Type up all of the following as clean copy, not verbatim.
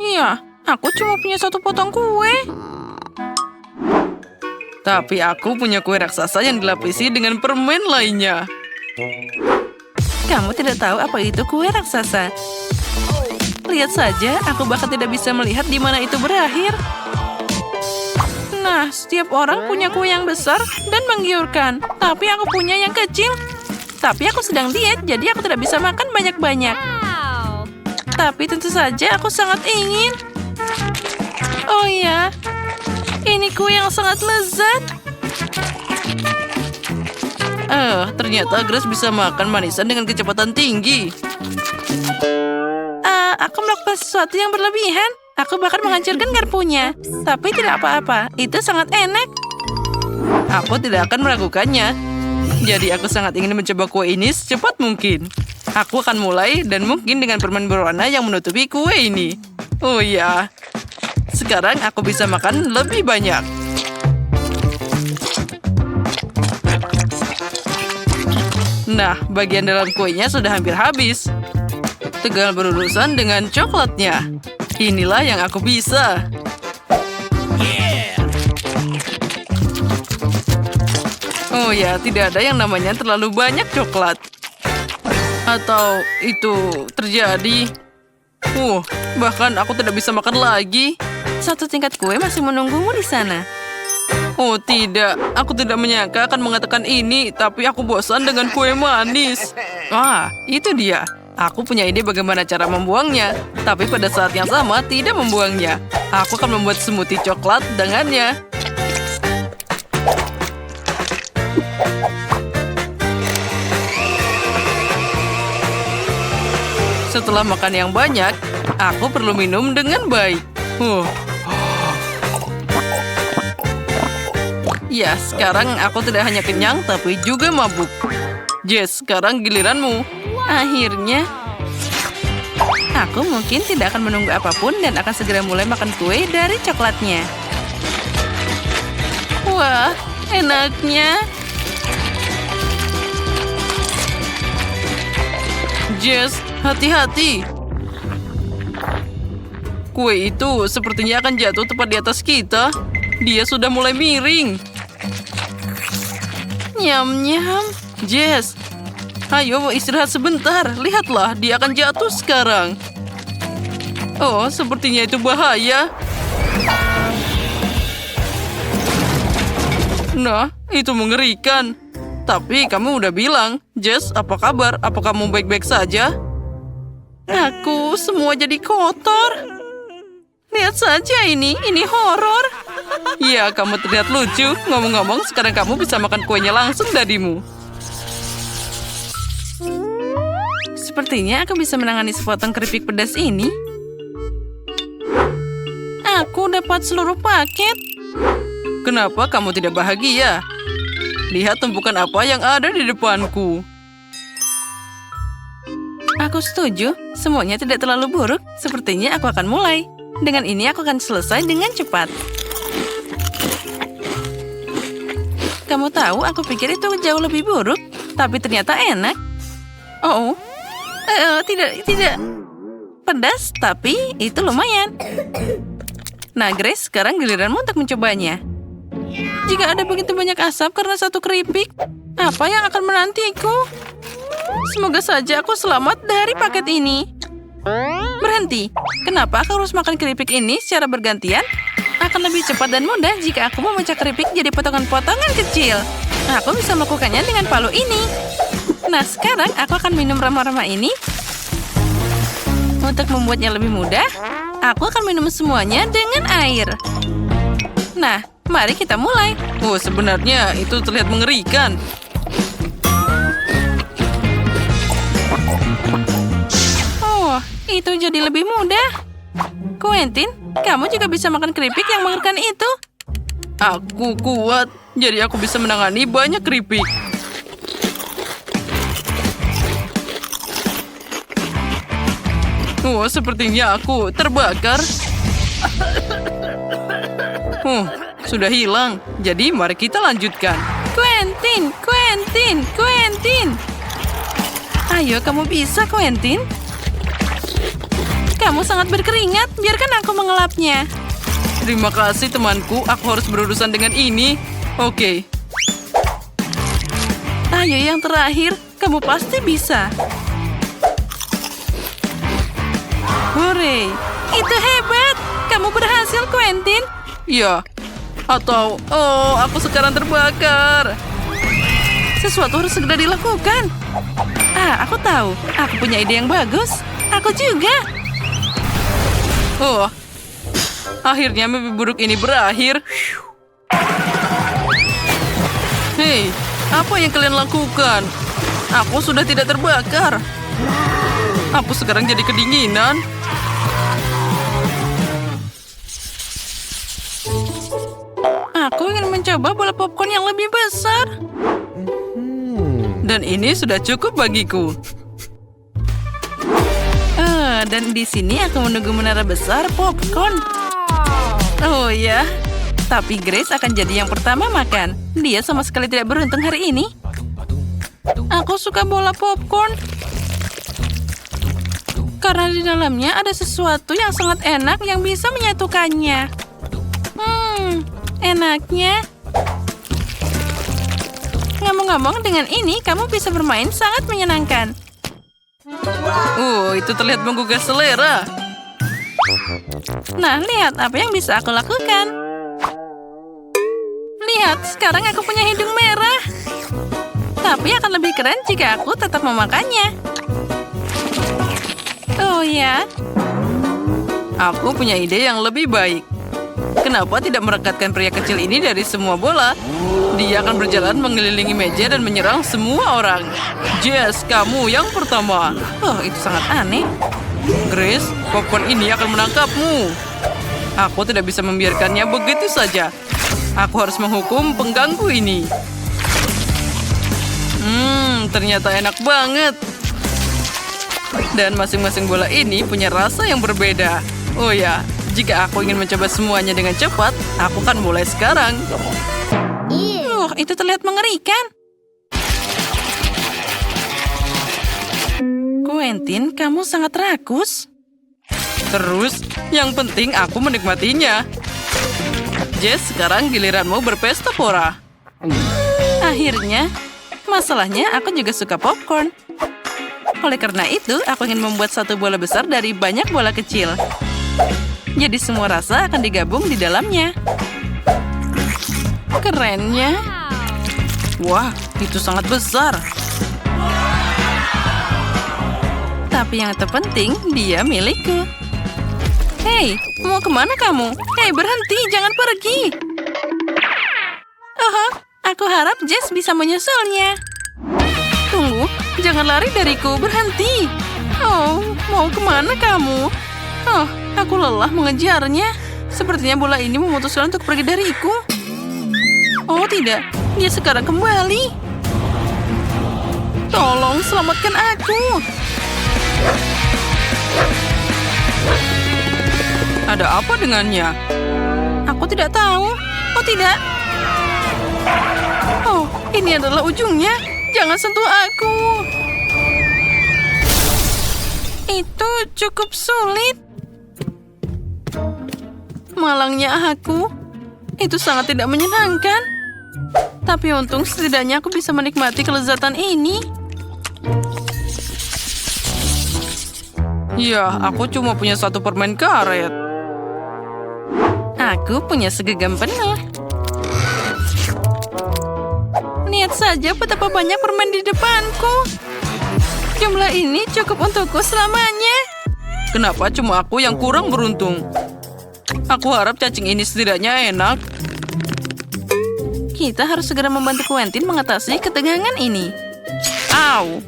Iya, aku cuma punya satu potong kue. Tapi aku punya kue raksasa yang dilapisi dengan permen lainnya. Kamu tidak tahu apa itu kue raksasa. Lihat saja, aku bahkan tidak bisa melihat di mana itu berakhir. Nah, setiap orang punya kue yang besar dan menggiurkan. Tapi aku punya yang kecil. Tapi aku sedang diet, jadi aku tidak bisa makan banyak-banyak. Tapi tentu saja aku sangat ingin. Oh ya, ini kue yang sangat lezat. Ternyata Grace bisa makan manisan dengan kecepatan tinggi. Aku melakukan sesuatu yang berlebihan. Aku bahkan menghancurkan garpunya. Tapi tidak apa-apa, itu sangat enak. Aku tidak akan meragukannya. Jadi aku sangat ingin mencoba kue ini secepat mungkin. Aku akan mulai dan mungkin dengan permen berwarna yang menutupi kue ini. Oh ya, sekarang aku bisa makan lebih banyak. Nah, bagian dalam kuenya sudah hampir habis. Tinggal berurusan dengan coklatnya. Inilah yang aku bisa. Oh ya, tidak ada yang namanya terlalu banyak coklat. Atau itu terjadi. Bahkan aku tidak bisa makan lagi. Satu tingkat kue masih menunggumu di sana. Oh tidak, aku tidak menyangka akan mengatakan ini, tapi aku bosan dengan kue manis. Itu dia. Aku punya ide bagaimana cara membuangnya, tapi pada saat yang sama tidak membuangnya. Aku akan membuat smoothie coklat dengannya. Setelah makan yang banyak, aku perlu minum dengan baik. Ya, sekarang aku tidak hanya kenyang, tapi juga mabuk. Jess, sekarang giliranmu. Akhirnya, aku mungkin tidak akan menunggu apapun dan akan segera mulai makan kue dari coklatnya. Wah, enaknya. Jess, hati-hati. Kue itu sepertinya akan jatuh tepat di atas kita. Dia sudah mulai miring. Nyam-nyam. Jess, ayo istirahat sebentar. Lihatlah, dia akan jatuh sekarang. Oh, sepertinya itu bahaya. Nah, itu mengerikan. Tapi kamu udah bilang. Jess, apa kabar? Apa kamu baik-baik saja? Aku semua jadi kotor. Lihat saja ini horor. Ya, kamu terlihat lucu. Ngomong-ngomong, sekarang kamu bisa makan kuenya langsung darimu. Sepertinya aku bisa menangani sepotong keripik pedas ini. Aku dapat seluruh paket. Kenapa kamu tidak bahagia? Lihat tumpukan apa yang ada di depanku. Aku setuju. Semuanya tidak terlalu buruk. Sepertinya aku akan mulai. Dengan ini aku akan selesai dengan cepat. Kamu tahu, aku pikir itu jauh lebih buruk. Tapi ternyata enak. Tidak. Pedas, tapi itu lumayan. Nah, Grace, sekarang giliranmu untuk mencobanya. Jika ada begitu banyak asap karena satu keripik, apa yang akan menantiku? Semoga saja aku selamat dari paket ini. Berhenti. Kenapa aku harus makan keripik ini secara bergantian? Akan lebih cepat dan mudah jika aku memecah keripik jadi potongan-potongan kecil. Aku bisa melakukannya dengan palu ini. Nah, sekarang aku akan minum rama-rama ini. Untuk membuatnya lebih mudah, aku akan minum semuanya dengan air. Nah, mari kita mulai. Sebenarnya itu terlihat mengerikan. Itu jadi lebih mudah. Quentin, kamu juga bisa makan keripik yang mengerikan itu. Aku kuat, jadi aku bisa menangani banyak keripik. Sepertinya aku terbakar. Sudah hilang. Jadi mari kita lanjutkan. Quentin. Ayo, kamu bisa, Quentin. Kamu sangat berkeringat, biarkan aku mengelapnya. Terima kasih, temanku. Aku harus berurusan dengan ini. Oke. Ayo, yang terakhir. Kamu pasti bisa. Hore, itu hebat. Kamu berhasil, Quentin. Ya, atau... Oh, aku sekarang terbakar. Sesuatu harus segera dilakukan. Aku tahu. Aku punya ide yang bagus. Aku juga. Oh, akhirnya mimpi buruk ini berakhir. Hei, apa yang kalian lakukan? Aku sudah tidak terbakar. Aku sekarang jadi kedinginan. Aku ingin mencoba bola popcorn yang lebih besar. Dan ini sudah cukup bagiku. Dan di sini aku menunggu menara besar popcorn. Oh ya, tapi Grace akan jadi yang pertama makan. Dia sama sekali tidak beruntung hari ini. Aku suka bola popcorn karena di dalamnya ada sesuatu yang sangat enak yang bisa menyatukannya. Enaknya. Ngomong-ngomong, dengan ini kamu bisa bermain sangat menyenangkan. Itu terlihat menggugah selera. Nah, lihat apa yang bisa aku lakukan. Lihat, sekarang aku punya hidung merah. Tapi akan lebih keren jika aku tetap memakannya. Oh ya. Aku punya ide yang lebih baik. Kenapa tidak merekatkan pria kecil ini dari semua bola? Dia akan berjalan mengelilingi meja dan menyerang semua orang. Jess, kamu yang pertama. Oh, itu sangat aneh. Grace, popcorn ini akan menangkapmu. Aku tidak bisa membiarkannya begitu saja. Aku harus menghukum pengganggu ini. Ternyata enak banget. Dan masing-masing bola ini punya rasa yang berbeda. Oh ya, jika aku ingin mencoba semuanya dengan cepat, aku akan mulai sekarang. Itu terlihat mengerikan. Quentin, kamu sangat rakus. Terus, yang penting aku menikmatinya. Jess, sekarang giliranmu berpesta pora. Akhirnya, masalahnya aku juga suka popcorn. Oleh karena itu, aku ingin membuat satu bola besar dari banyak bola kecil. Jadi semua rasa akan digabung di dalamnya. Kerennya. Wah, itu sangat besar. Tapi yang terpenting, dia milikku. Hei, mau kemana kamu? Hei, berhenti, jangan pergi. Aku harap Jess bisa menyusulnya. Tunggu, jangan lari dariku, berhenti. Oh, mau kemana kamu? Oh, aku lelah mengejarnya. Sepertinya bola ini memutuskan untuk pergi dariku. Oh tidak, dia sekarang kembali. Tolong selamatkan aku. Ada apa dengannya? Aku tidak tahu. Oh tidak. Oh, ini adalah ujungnya. Jangan sentuh aku. Itu cukup sulit. Malangnya aku. Itu sangat tidak menyenangkan. Tapi untung setidaknya aku bisa menikmati kelezatan ini. Ya, aku cuma punya satu permen karet. Aku punya segenggam penuh. Lihat saja betapa banyak permen di depanku. Jumlah ini cukup untukku selamanya. Kenapa cuma aku yang kurang beruntung? Aku harap cacing ini setidaknya enak. Kita harus segera membantu Quentin mengatasi ketegangan ini. Au!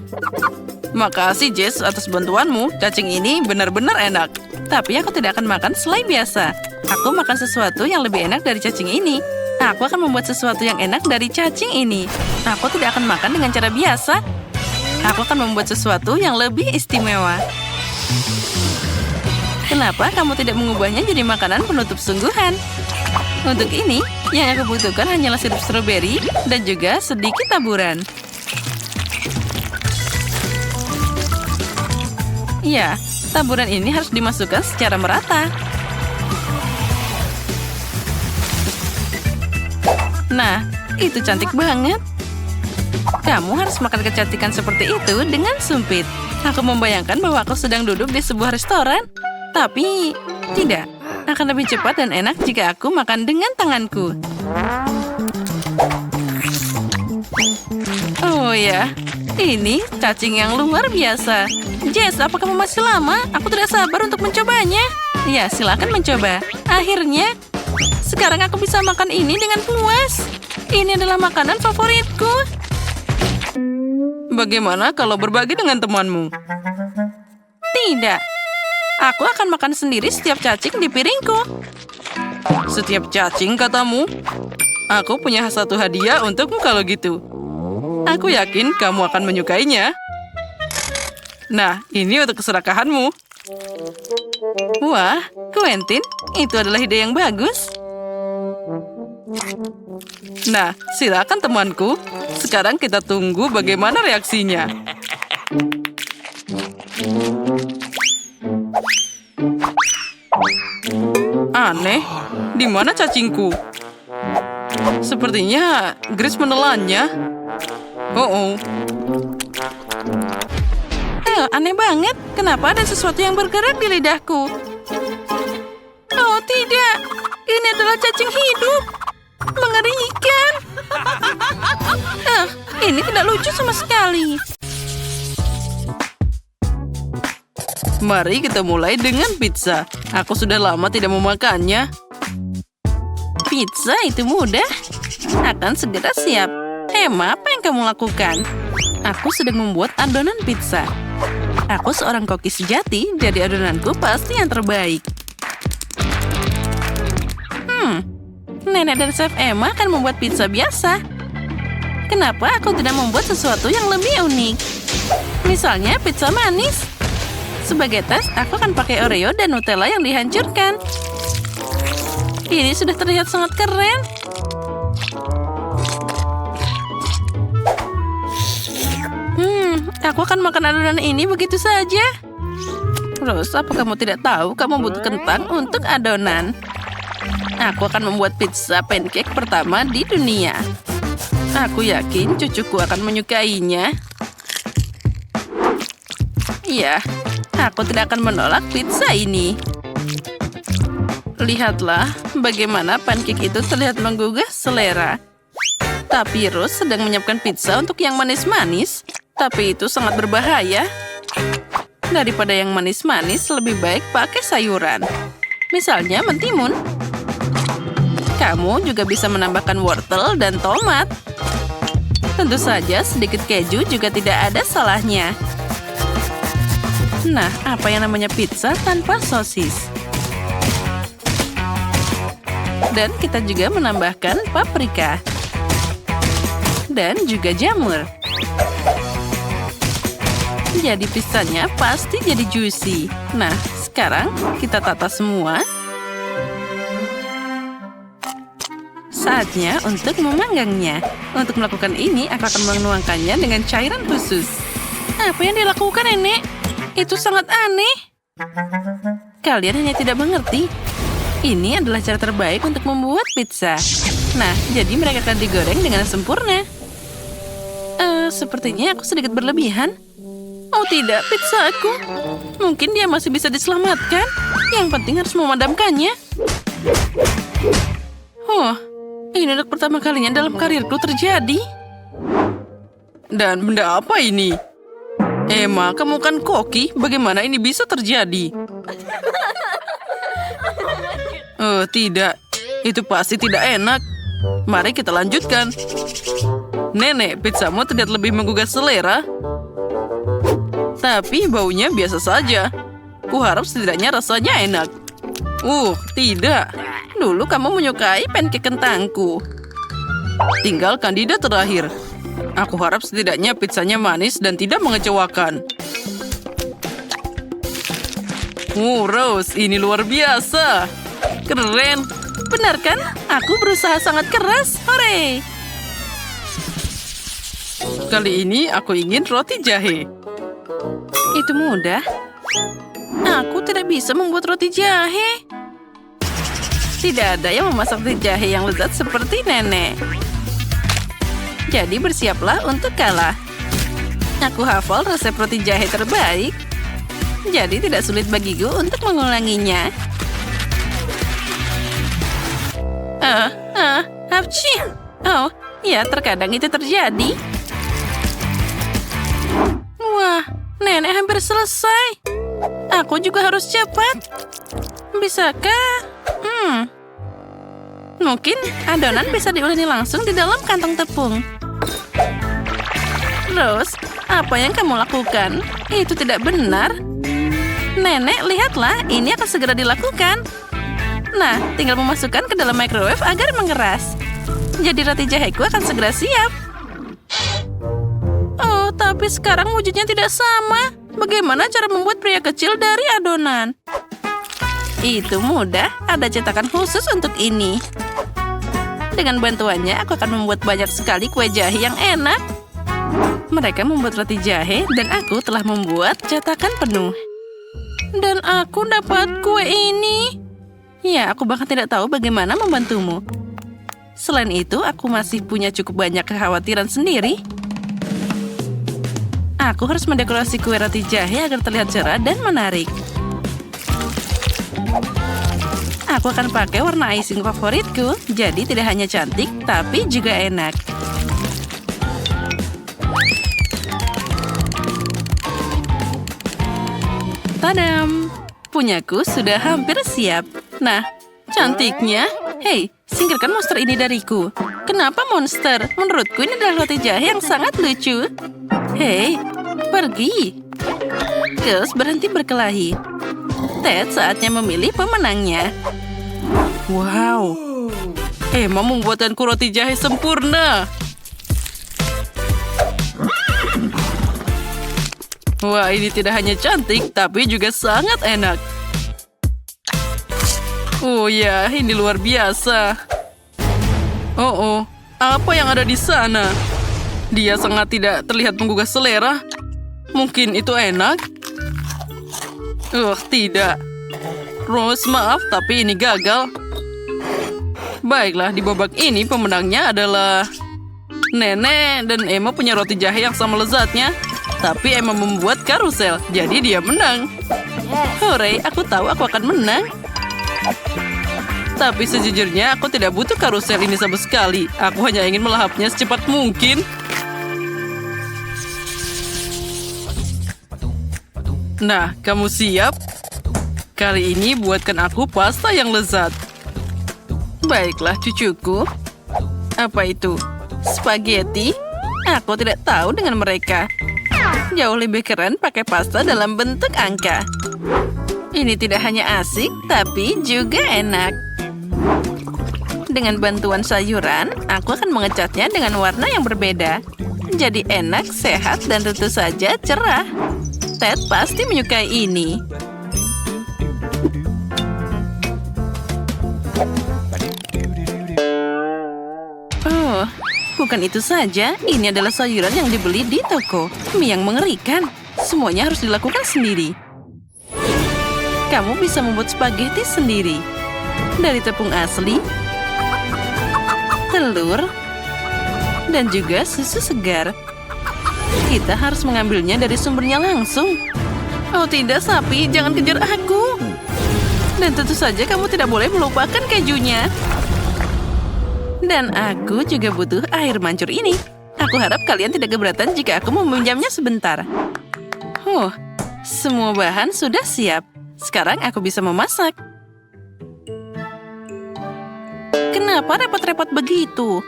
Makasih Jess atas bantuanmu. Cacing ini benar-benar enak. Tapi aku tidak akan makan selai biasa. Aku makan sesuatu yang lebih enak dari cacing ini. Aku akan membuat sesuatu yang enak dari cacing ini. Aku tidak akan makan dengan cara biasa. Aku akan membuat sesuatu yang lebih istimewa. Kenapa kamu tidak mengubahnya jadi makanan penutup sungguhan? Untuk ini, yang aku butuhkan hanyalah sirup stroberi dan juga sedikit taburan. Ya, taburan ini harus dimasukkan secara merata. Nah, itu cantik banget. Kamu harus makan kecantikan seperti itu dengan sumpit. Aku membayangkan bahwa aku sedang duduk di sebuah restoran. Tapi, tidak. Akan lebih cepat dan enak jika aku makan dengan tanganku. Oh ya, ini cacing yang luar biasa. Jess, apa kamu masih lama? Aku tidak sabar untuk mencobanya. Ya, silakan mencoba. Akhirnya, sekarang aku bisa makan ini dengan puas. Ini adalah makanan favoritku. Bagaimana kalau berbagi dengan temanmu? Tidak. Aku akan makan sendiri setiap cacing di piringku. Setiap cacing, katamu? Aku punya satu hadiah untukmu kalau gitu. Aku yakin kamu akan menyukainya. Nah, ini untuk keserakahanmu. Wah, Quentin, itu adalah ide yang bagus. Nah, silakan temanku. Sekarang kita tunggu bagaimana reaksinya. Aneh, di mana cacingku? Sepertinya Grace menelannya. Oh. Aneh banget. Kenapa ada sesuatu yang bergerak di lidahku? Oh, tidak. Ini adalah cacing hidup. Mengerikan. Ini tidak lucu sama sekali. Mari kita mulai dengan pizza. Aku sudah lama tidak memakannya. Pizza itu mudah. Akan segera siap. Emma, apa yang kamu lakukan? Aku sedang membuat adonan pizza. Aku seorang koki sejati, jadi adonanku pasti yang terbaik. Nenek dan Chef Emma akan membuat pizza biasa. Kenapa aku tidak membuat sesuatu yang lebih unik? Misalnya pizza manis. Sebagai tes, aku akan pakai Oreo dan Nutella yang dihancurkan. Ini sudah terlihat sangat keren. Aku akan makan adonan ini begitu saja. Rose, apa kamu tidak tahu kamu butuh kentang untuk adonan? Aku akan membuat pizza pancake pertama di dunia. Aku yakin cucuku akan menyukainya. Iya, aku tidak akan menolak pizza ini. Lihatlah bagaimana pancake itu terlihat menggugah selera. Tapi Rose sedang menyiapkan pizza untuk yang manis-manis. Tapi itu sangat berbahaya. Daripada yang manis-manis, lebih baik pakai sayuran. Misalnya mentimun. Kamu juga bisa menambahkan wortel dan tomat. Tentu saja sedikit keju juga tidak ada salahnya. Nah, apa yang namanya pizza tanpa sosis? Dan kita juga menambahkan paprika. Dan juga jamur. Jadi pizzanya pasti jadi juicy. Nah, sekarang kita tata semua. Saatnya untuk memanggangnya. Untuk melakukan ini, aku akan menuangkannya dengan cairan khusus. Apa yang dilakukan, Nenek? Itu sangat aneh. Kalian hanya tidak mengerti. Ini adalah cara terbaik untuk membuat pizza. Nah, jadi mereka akan digoreng dengan sempurna. Sepertinya aku sedikit berlebihan. Oh tidak, pizza aku. Mungkin dia masih bisa diselamatkan. Yang penting harus memadamkannya. Ini untuk pertama kalinya dalam karirku terjadi. Dan benda apa ini? Emma, kamu kan koki. Bagaimana ini bisa terjadi? Oh tidak, itu pasti tidak enak. Mari kita lanjutkan. Nenek, pizzamu terlihat lebih menggugah selera. Tapi baunya biasa saja. Kuharap setidaknya rasanya enak. Tidak. Dulu kamu menyukai pancake kentangku. Tinggal kandidat terakhir. Aku harap setidaknya pizzanya manis dan tidak mengecewakan. Rose, ini luar biasa. Keren. Benar kan? Aku berusaha sangat keras. Hore! Kali ini aku ingin roti jahe. Itu mudah. Aku tidak bisa membuat roti jahe. Tidak ada yang memasak roti jahe yang lezat seperti nenek. Jadi bersiaplah untuk kalah. Aku hafal resep roti jahe terbaik. Jadi tidak sulit bagiku untuk mengulanginya. Hapci. Oh, ya terkadang itu terjadi. Wah, nenek hampir selesai. Aku juga harus cepat. Bisakah? Mungkin adonan bisa diuleni langsung di dalam kantong tepung. Rose, apa yang kamu lakukan? Itu tidak benar. Nenek, lihatlah, ini akan segera dilakukan. Nah, tinggal memasukkan ke dalam microwave agar mengeras. Jadi roti jaheku akan segera siap. Oh, tapi sekarang wujudnya tidak sama. Bagaimana cara membuat pria kecil dari adonan? Itu mudah, ada cetakan khusus untuk ini. Dengan bantuannya, aku akan membuat banyak sekali kue jahe yang enak. Mereka membuat roti jahe dan aku telah membuat cetakan penuh. Dan aku dapat kue ini. Ya, aku bahkan tidak tahu bagaimana membantumu. Selain itu, aku masih punya cukup banyak kekhawatiran sendiri. Aku harus mendekorasi kue roti jahe agar terlihat cerah dan menarik. Aku akan pakai warna icing favoritku, jadi tidak hanya cantik, tapi juga enak. Tadam! Punyaku sudah hampir siap. Nah, cantiknya. Hei, singkirkan monster ini dariku. Kenapa monster? Menurutku ini adalah roti jahe yang sangat lucu. Hei, pergi. Kels berhenti berkelahi. Ted saatnya memilih pemenangnya. Wow, Emma membuatkanku roti jahe sempurna. Wah, ini tidak hanya cantik, tapi juga sangat enak. Oh ya, ini luar biasa. Oh, apa yang ada di sana? Dia sangat tidak terlihat menggugah selera. Mungkin itu enak? Tidak. Rose, maaf, tapi ini gagal. Baiklah, di babak ini pemenangnya adalah Nenek dan Emma punya roti jahe yang sama lezatnya. Tapi Emma membuat karusel, jadi dia menang. Hore, aku tahu aku akan menang. Tapi sejujurnya aku tidak butuh karusel ini sama sekali. Aku hanya ingin melahapnya secepat mungkin. Nah, kamu siap? Kali ini buatkan aku pasta yang lezat. Baiklah, cucuku. Apa itu? Spaghetti? Aku tidak tahu dengan mereka. Jauh lebih keren pakai pasta dalam bentuk angka. Ini tidak hanya asik, tapi juga enak. Dengan bantuan sayuran, aku akan mengecatnya dengan warna yang berbeda. Jadi enak, sehat, dan tentu saja cerah. Ted pasti menyukai ini. Oh, bukan itu saja. Ini adalah sayuran yang dibeli di toko. Mie yang mengerikan. Semuanya harus dilakukan sendiri. Kamu bisa membuat spaghetti sendiri. Dari tepung asli, telur, dan juga susu segar. Kita harus mengambilnya dari sumbernya langsung. Oh tidak, sapi, jangan kejar aku. Dan tentu saja kamu tidak boleh melupakan kejunya. Dan aku juga butuh air mancur ini. Aku harap kalian tidak keberatan jika aku meminjamnya sebentar. Semua bahan sudah siap. Sekarang aku bisa memasak. Kenapa repot-repot begitu?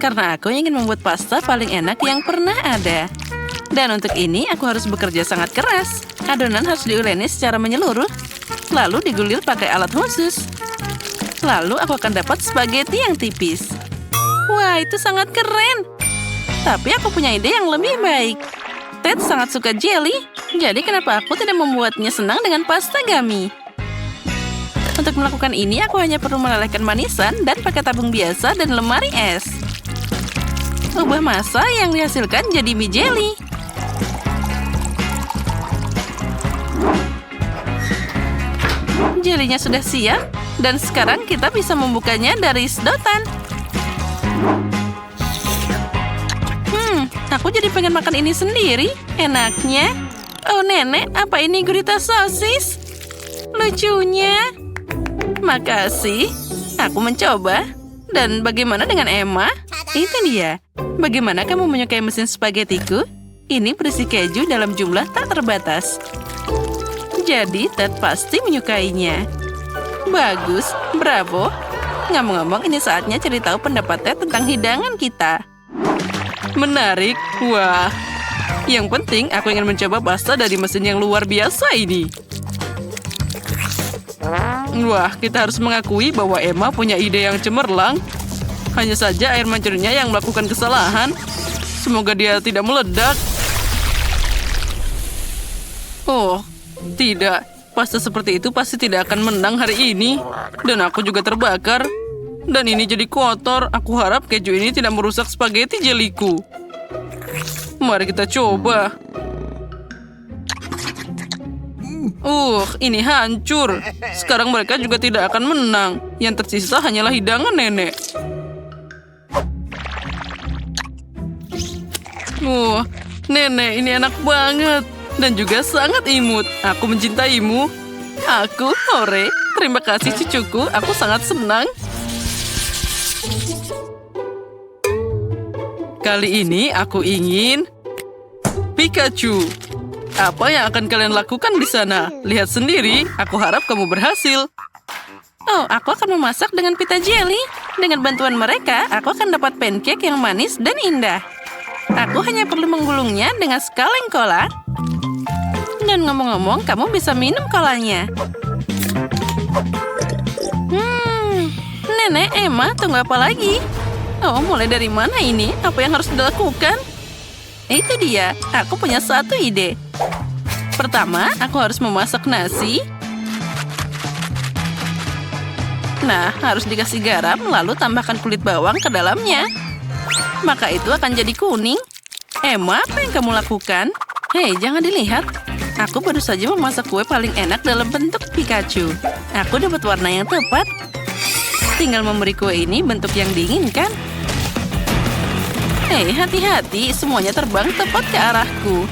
Karena aku ingin membuat pasta paling enak yang pernah ada. Dan untuk ini aku harus bekerja sangat keras. Adonan harus diuleni secara menyeluruh. Lalu digulir pakai alat khusus. Lalu aku akan dapat spaghetti yang tipis. Wah, itu sangat keren. Tapi aku punya ide yang lebih baik. Ted sangat suka jelly. Jadi kenapa aku tidak membuatnya senang dengan pasta gummy? Untuk melakukan ini, aku hanya perlu melelehkan manisan dan pakai tabung biasa dan lemari es. Ubah massa yang dihasilkan jadi mie jelly. jelinya sudah siap, dan sekarang kita bisa membukanya dari sedotan. Aku jadi pengen makan ini sendiri. Enaknya. Oh, Nenek, apa ini gurita sosis? Lucunya. Makasih. Aku mencoba. Dan bagaimana dengan Emma? Itu dia. Bagaimana kamu menyukai mesin spagetiku? Ini berisi keju dalam jumlah tak terbatas. Jadi, Ted pasti menyukainya. Bagus, bravo. Ngomong-ngomong, ini saatnya cari tahu pendapat Ted tentang hidangan kita. Menarik. Wah. Yang penting, aku ingin mencoba pasta dari mesin yang luar biasa ini. Wah, kita harus mengakui bahwa Emma punya ide yang cemerlang. Hanya saja air mancurnya yang melakukan kesalahan. Semoga dia tidak meledak. Oh, tidak. Pasta seperti itu pasti tidak akan menang hari ini. Dan aku juga terbakar. Dan ini jadi kotor. Aku harap keju ini tidak merusak spaghetti jeliku. Mari kita coba. Ini hancur. Sekarang mereka juga tidak akan menang. Yang tersisa hanyalah hidangan Nenek. Nenek, ini enak banget. Dan juga sangat imut. Aku mencintaimu. Aku, hore. Terima kasih cucuku. Aku sangat senang. Kali ini aku ingin Pikachu. Apa yang akan kalian lakukan di sana? Lihat sendiri, aku harap kamu berhasil. Oh, aku akan memasak dengan pita jelly. Dengan bantuan mereka, aku akan dapat pancake yang manis dan indah. Aku hanya perlu menggulungnya dengan sekaleng cola. Dan ngomong-ngomong, kamu bisa minum kolanya. Nenek, Emma, tunggu apa lagi? Oh, mulai dari mana ini? Apa yang harus dilakukan? Itu dia, aku punya satu ide. Pertama, aku harus memasak nasi. Nah, harus dikasih garam, lalu tambahkan kulit bawang ke dalamnya. Maka itu akan jadi kuning. Emma, apa yang kamu lakukan? Hei, jangan dilihat. Aku baru saja memasak kue paling enak dalam bentuk Pikachu. Aku dapat warna yang tepat. Tinggal memberi kue ini bentuk yang diinginkan. Hei, hati-hati, semuanya terbang tepat ke arahku.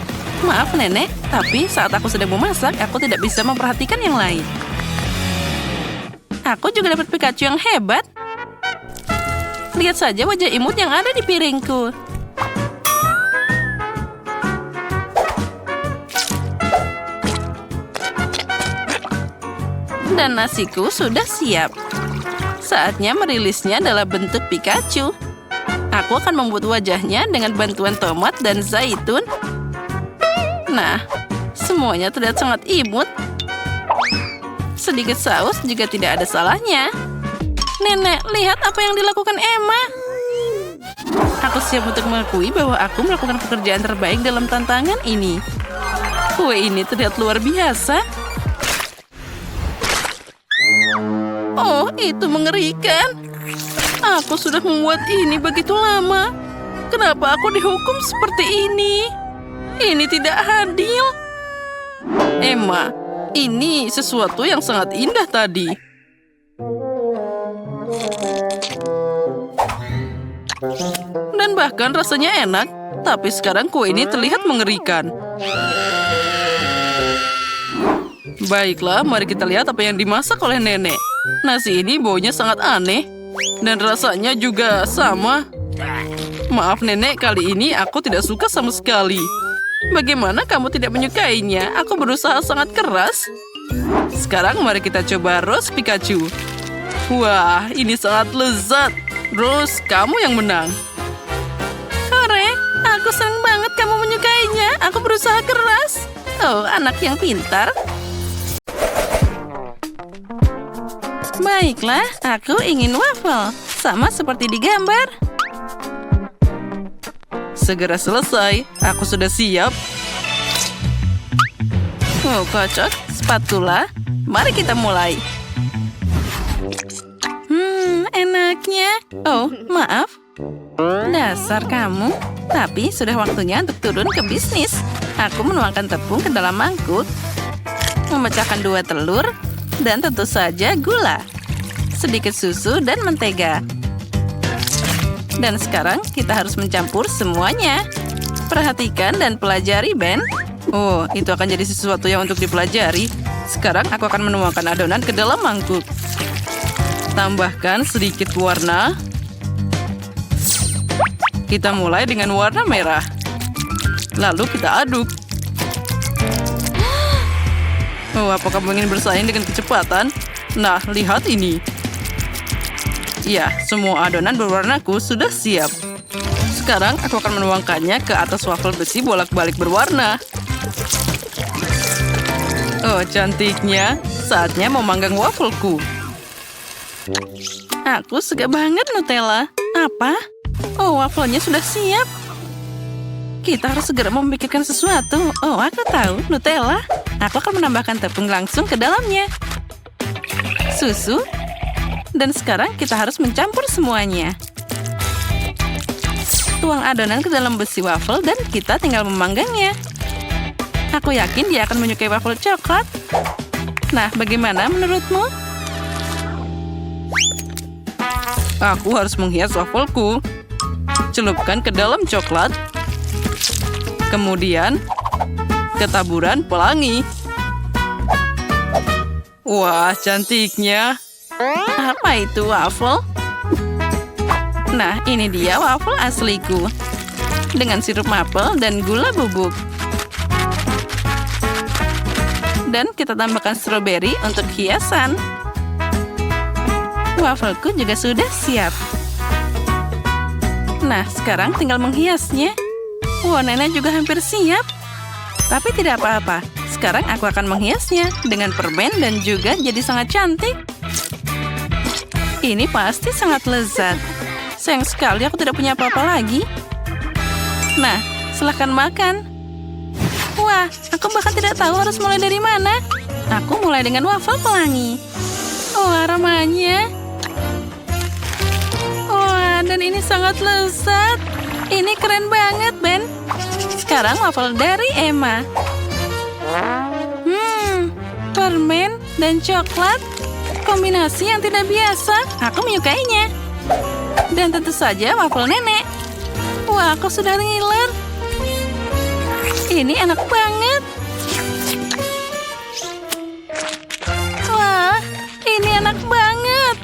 Maaf, Nenek, tapi saat aku sedang memasak, aku tidak bisa memperhatikan yang lain. Aku juga dapat Pikachu yang hebat. Lihat saja wajah imut yang ada di piringku. Dan nasiku sudah siap. Saatnya merilisnya dalam bentuk Pikachu. Aku akan membuat wajahnya dengan bantuan tomat dan zaitun. Nah, semuanya terlihat sangat imut. Sedikit saus juga tidak ada salahnya. Nenek, lihat apa yang dilakukan Emma. Aku siap untuk mengakui bahwa aku melakukan pekerjaan terbaik dalam tantangan ini. Kue ini terlihat luar biasa. Oh, itu mengerikan. Aku sudah membuat ini begitu lama. Kenapa aku dihukum seperti ini? Ini tidak adil. Emma, ini sesuatu yang sangat indah tadi. Dan bahkan rasanya enak. Tapi sekarang kue ini terlihat mengerikan. Baiklah, mari kita lihat apa yang dimasak oleh Nenek. Nasi ini baunya sangat aneh. Dan rasanya juga sama. Maaf Nenek, kali ini aku tidak suka sama sekali. Bagaimana kamu tidak menyukainya? Aku berusaha sangat keras. Sekarang mari kita coba roast Pikachu. Wah, ini sangat lezat. Rose, kamu yang menang. Hore, aku senang banget kamu menyukainya. Aku berusaha keras. Oh, anak yang pintar. Baiklah, aku ingin waffle. Sama seperti di gambar. Segera selesai. Aku sudah siap. Oh, kocok. Spatula. Mari kita mulai. Enaknya. Oh, maaf. Dasar kamu. Tapi sudah waktunya untuk turun ke bisnis. Aku menuangkan tepung ke dalam mangkuk. Memecahkan 2 telur. dan tentu saja gula, sedikit susu dan mentega. Dan sekarang kita harus mencampur semuanya. Perhatikan dan pelajari, Ben. Oh, itu akan jadi sesuatu yang untuk dipelajari. Sekarang aku akan menuangkan adonan ke dalam mangkuk. Tambahkan sedikit warna. Kita mulai dengan warna merah. Lalu kita aduk. Oh, apa kamu ingin bersaing dengan kecepatan? Nah, lihat ini. Ya, semua adonan berwarnaku sudah siap. Sekarang aku akan menuangkannya ke atas wafel besi bolak-balik berwarna. Oh, cantiknya. Saatnya memanggang wafelku. Aku suka banget Nutella. Apa? Oh, wafelnya sudah siap. Kita harus segera memikirkan sesuatu. Oh, aku tahu, Nutella. Aku akan menambahkan tepung langsung ke dalamnya. Susu. Dan sekarang kita harus mencampur semuanya. Tuang adonan ke dalam besi wafel dan kita tinggal memanggangnya. Aku yakin dia akan menyukai wafel coklat. Nah, bagaimana menurutmu? Aku harus menghias wafelku. Celupkan ke dalam coklat. Kemudian, ketaburan pelangi. Wah, cantiknya. Apa itu wafel? Nah, ini dia wafel asliku. Dengan sirup maple dan gula bubuk. Dan kita tambahkan stroberi untuk hiasan. Wafelku juga sudah siap. Nah, sekarang tinggal menghiasnya. Wah, nenek juga hampir siap. Tapi tidak apa-apa. Sekarang aku akan menghiasnya dengan permen dan juga jadi sangat cantik. Ini pasti sangat lezat. Sayang sekali aku tidak punya apa-apa lagi. Nah, silahkan makan. Wah, aku bahkan tidak tahu harus mulai dari mana. Aku mulai dengan wafel pelangi. Oh, aromanya. Wah, dan ini sangat lezat. Ini keren banget, Ben. Sekarang wafel dari Emma. Permen dan coklat. Kombinasi yang tidak biasa. Aku menyukainya. Dan tentu saja wafel nenek. Wah, aku sudah ngiler. Ini enak banget. Wah, ini enak banget.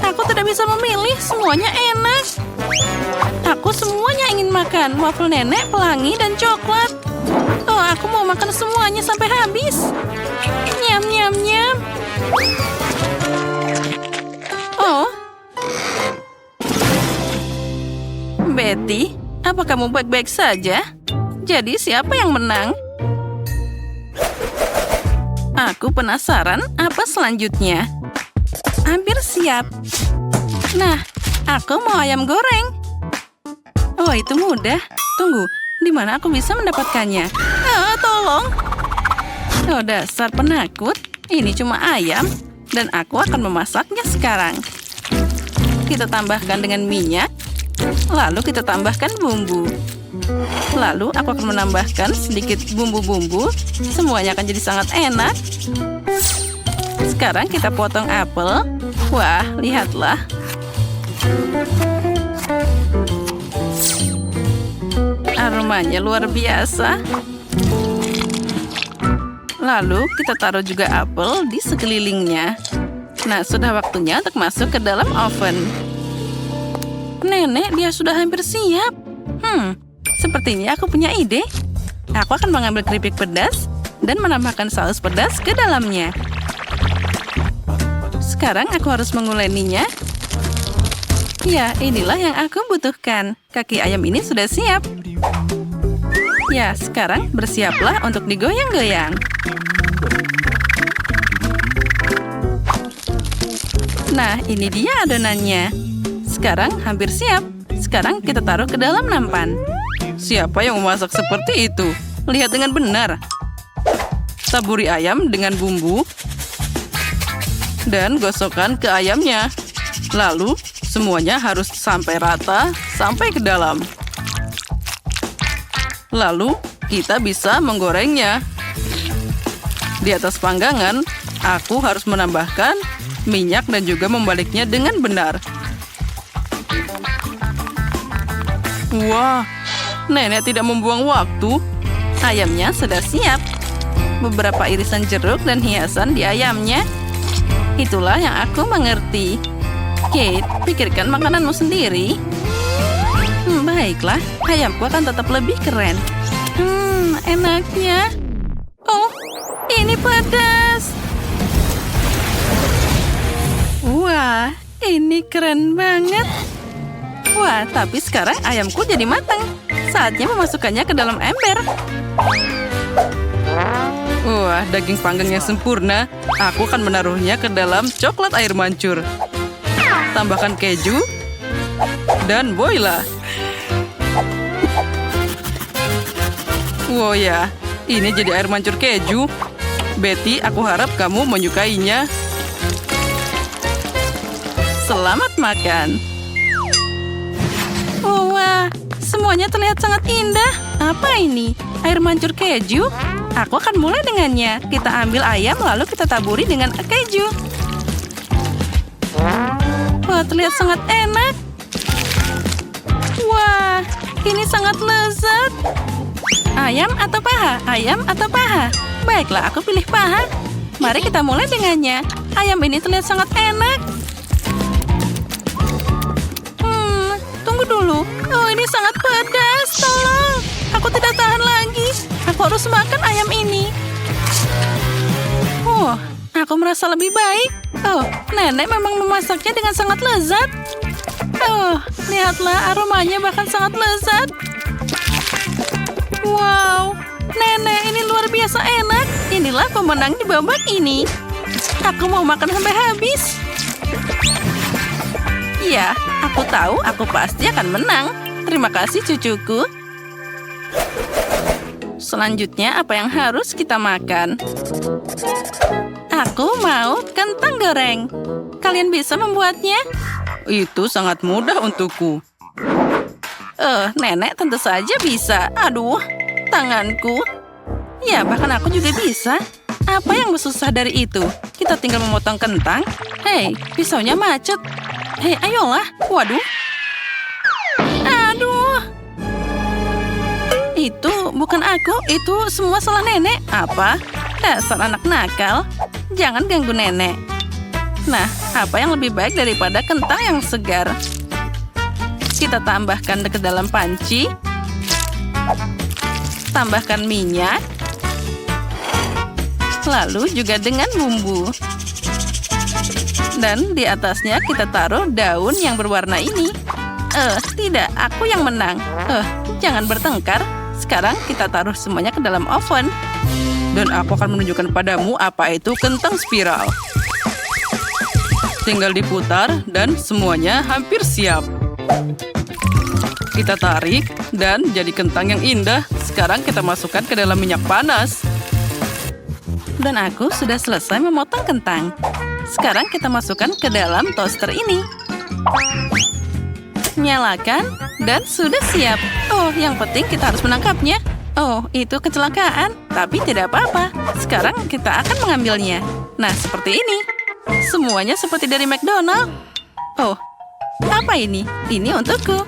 Aku tidak bisa memilih, semuanya enak. Aku semuanya ingin makan. Wafel nenek, pelangi, dan coklat. Oh, aku mau makan semuanya sampai habis. Nyam, nyam, nyam. Oh. Betty, apa kamu baik-baik saja? Jadi siapa yang menang? Aku penasaran apa selanjutnya. Hampir siap. Nah, aku mau ayam goreng. Oh, itu mudah. Tunggu, di mana aku bisa mendapatkannya? Ah, tolong. Oh, dasar penakut. Ini cuma ayam. Dan aku akan memasaknya sekarang. Kita tambahkan dengan minyak. Lalu kita tambahkan bumbu. Lalu aku akan menambahkan sedikit bumbu-bumbu. Semuanya akan jadi sangat enak. Sekarang kita potong apel. Wah, lihatlah. Aromanya luar biasa. Lalu kita taruh juga apel di sekelilingnya. Nah, sudah waktunya untuk masuk ke dalam oven. Nenek, dia sudah hampir siap. Sepertinya aku punya ide. Aku akan mengambil keripik pedas dan menambahkan saus pedas ke dalamnya. Sekarang aku harus menguleninya. Ya, inilah yang aku butuhkan. Kaki ayam ini sudah siap. Ya, sekarang bersiaplah untuk digoyang-goyang. Nah, ini dia adonannya. Sekarang hampir siap. Sekarang kita taruh ke dalam nampan. Siapa yang memasak seperti itu? Lihat dengan benar. Taburi ayam dengan bumbu. Dan gosokkan ke ayamnya. Lalu, semuanya harus sampai rata, sampai ke dalam. Lalu, kita bisa menggorengnya. Di atas panggangan, Aku harus menambahkan minyak dan juga membaliknya dengan benar. Wah, nenek tidak membuang waktu. Ayamnya sudah siap. Beberapa irisan jeruk dan hiasan di ayamnya. Itulah yang aku mengerti. Kate, pikirkan makananmu sendiri. Baiklah, ayamku akan tetap lebih keren. Enaknya. Oh, ini pedas. Wah, ini keren banget. Wah, tapi sekarang ayamku jadi matang. Saatnya memasukkannya ke dalam ember. Wah, daging panggang yang sempurna. Aku akan menaruhnya ke dalam coklat air mancur. Tambahkan keju dan voila. Wow ya, ini jadi air mancur keju. Betty, aku harap kamu menyukainya. Selamat makan. Wah, semuanya terlihat sangat indah. Apa ini? Air mancur keju? Aku akan mulai dengannya. Kita ambil ayam lalu kita taburi dengan keju. Wah, terlihat sangat enak. Wah, ini sangat lezat. Ayam atau paha? Ayam atau paha? Baiklah, aku pilih paha. Mari kita mulai dengannya. Ayam ini terlihat sangat enak. Tunggu dulu. Oh, ini sangat pedas. Tolong. Aku tidak tahan lagi. Aku harus makan ayam ini. Oh, aku merasa lebih baik. Oh, nenek memang memasaknya dengan sangat lezat. Oh, lihatlah aromanya bahkan sangat lezat. Wow, nenek ini luar biasa enak. Inilah pemenang di babak ini. Aku mau makan sampai habis. Ya, aku tahu aku pasti akan menang. Terima kasih cucuku. Selanjutnya apa yang harus kita makan? Aku mau kentang goreng. Kalian bisa membuatnya? Itu sangat mudah untukku. Nenek tentu saja bisa. Aduh, tanganku. Ya, bahkan aku juga bisa. Apa yang susah dari itu? Kita tinggal memotong kentang. Hei, pisaunya macet. Hei, ayolah. Waduh. Aduh. Itu bukan aku. Itu semua salah nenek. Apa? Dasar anak nakal. Jangan ganggu nenek. Nah, apa yang lebih baik daripada kentang yang segar? Kita tambahkan ke dalam panci. Tambahkan minyak. Lalu juga dengan bumbu. Dan di atasnya kita taruh daun yang berwarna ini. Tidak, aku yang menang. Jangan bertengkar. Sekarang kita taruh semuanya ke dalam oven. Dan aku akan menunjukkan padamu apa itu kentang spiral. Tinggal diputar dan semuanya hampir siap. Kita tarik dan jadi kentang yang indah. Sekarang kita masukkan ke dalam minyak panas. Dan aku sudah selesai memotong kentang. Sekarang kita masukkan ke dalam toaster ini. Nyalakan dan sudah siap. Oh, yang penting kita harus menangkapnya. Oh, itu kecelakaan. Tapi tidak apa-apa. Sekarang kita akan mengambilnya. Nah, seperti ini. Semuanya seperti dari McDonald. Oh, apa ini? Ini untukku.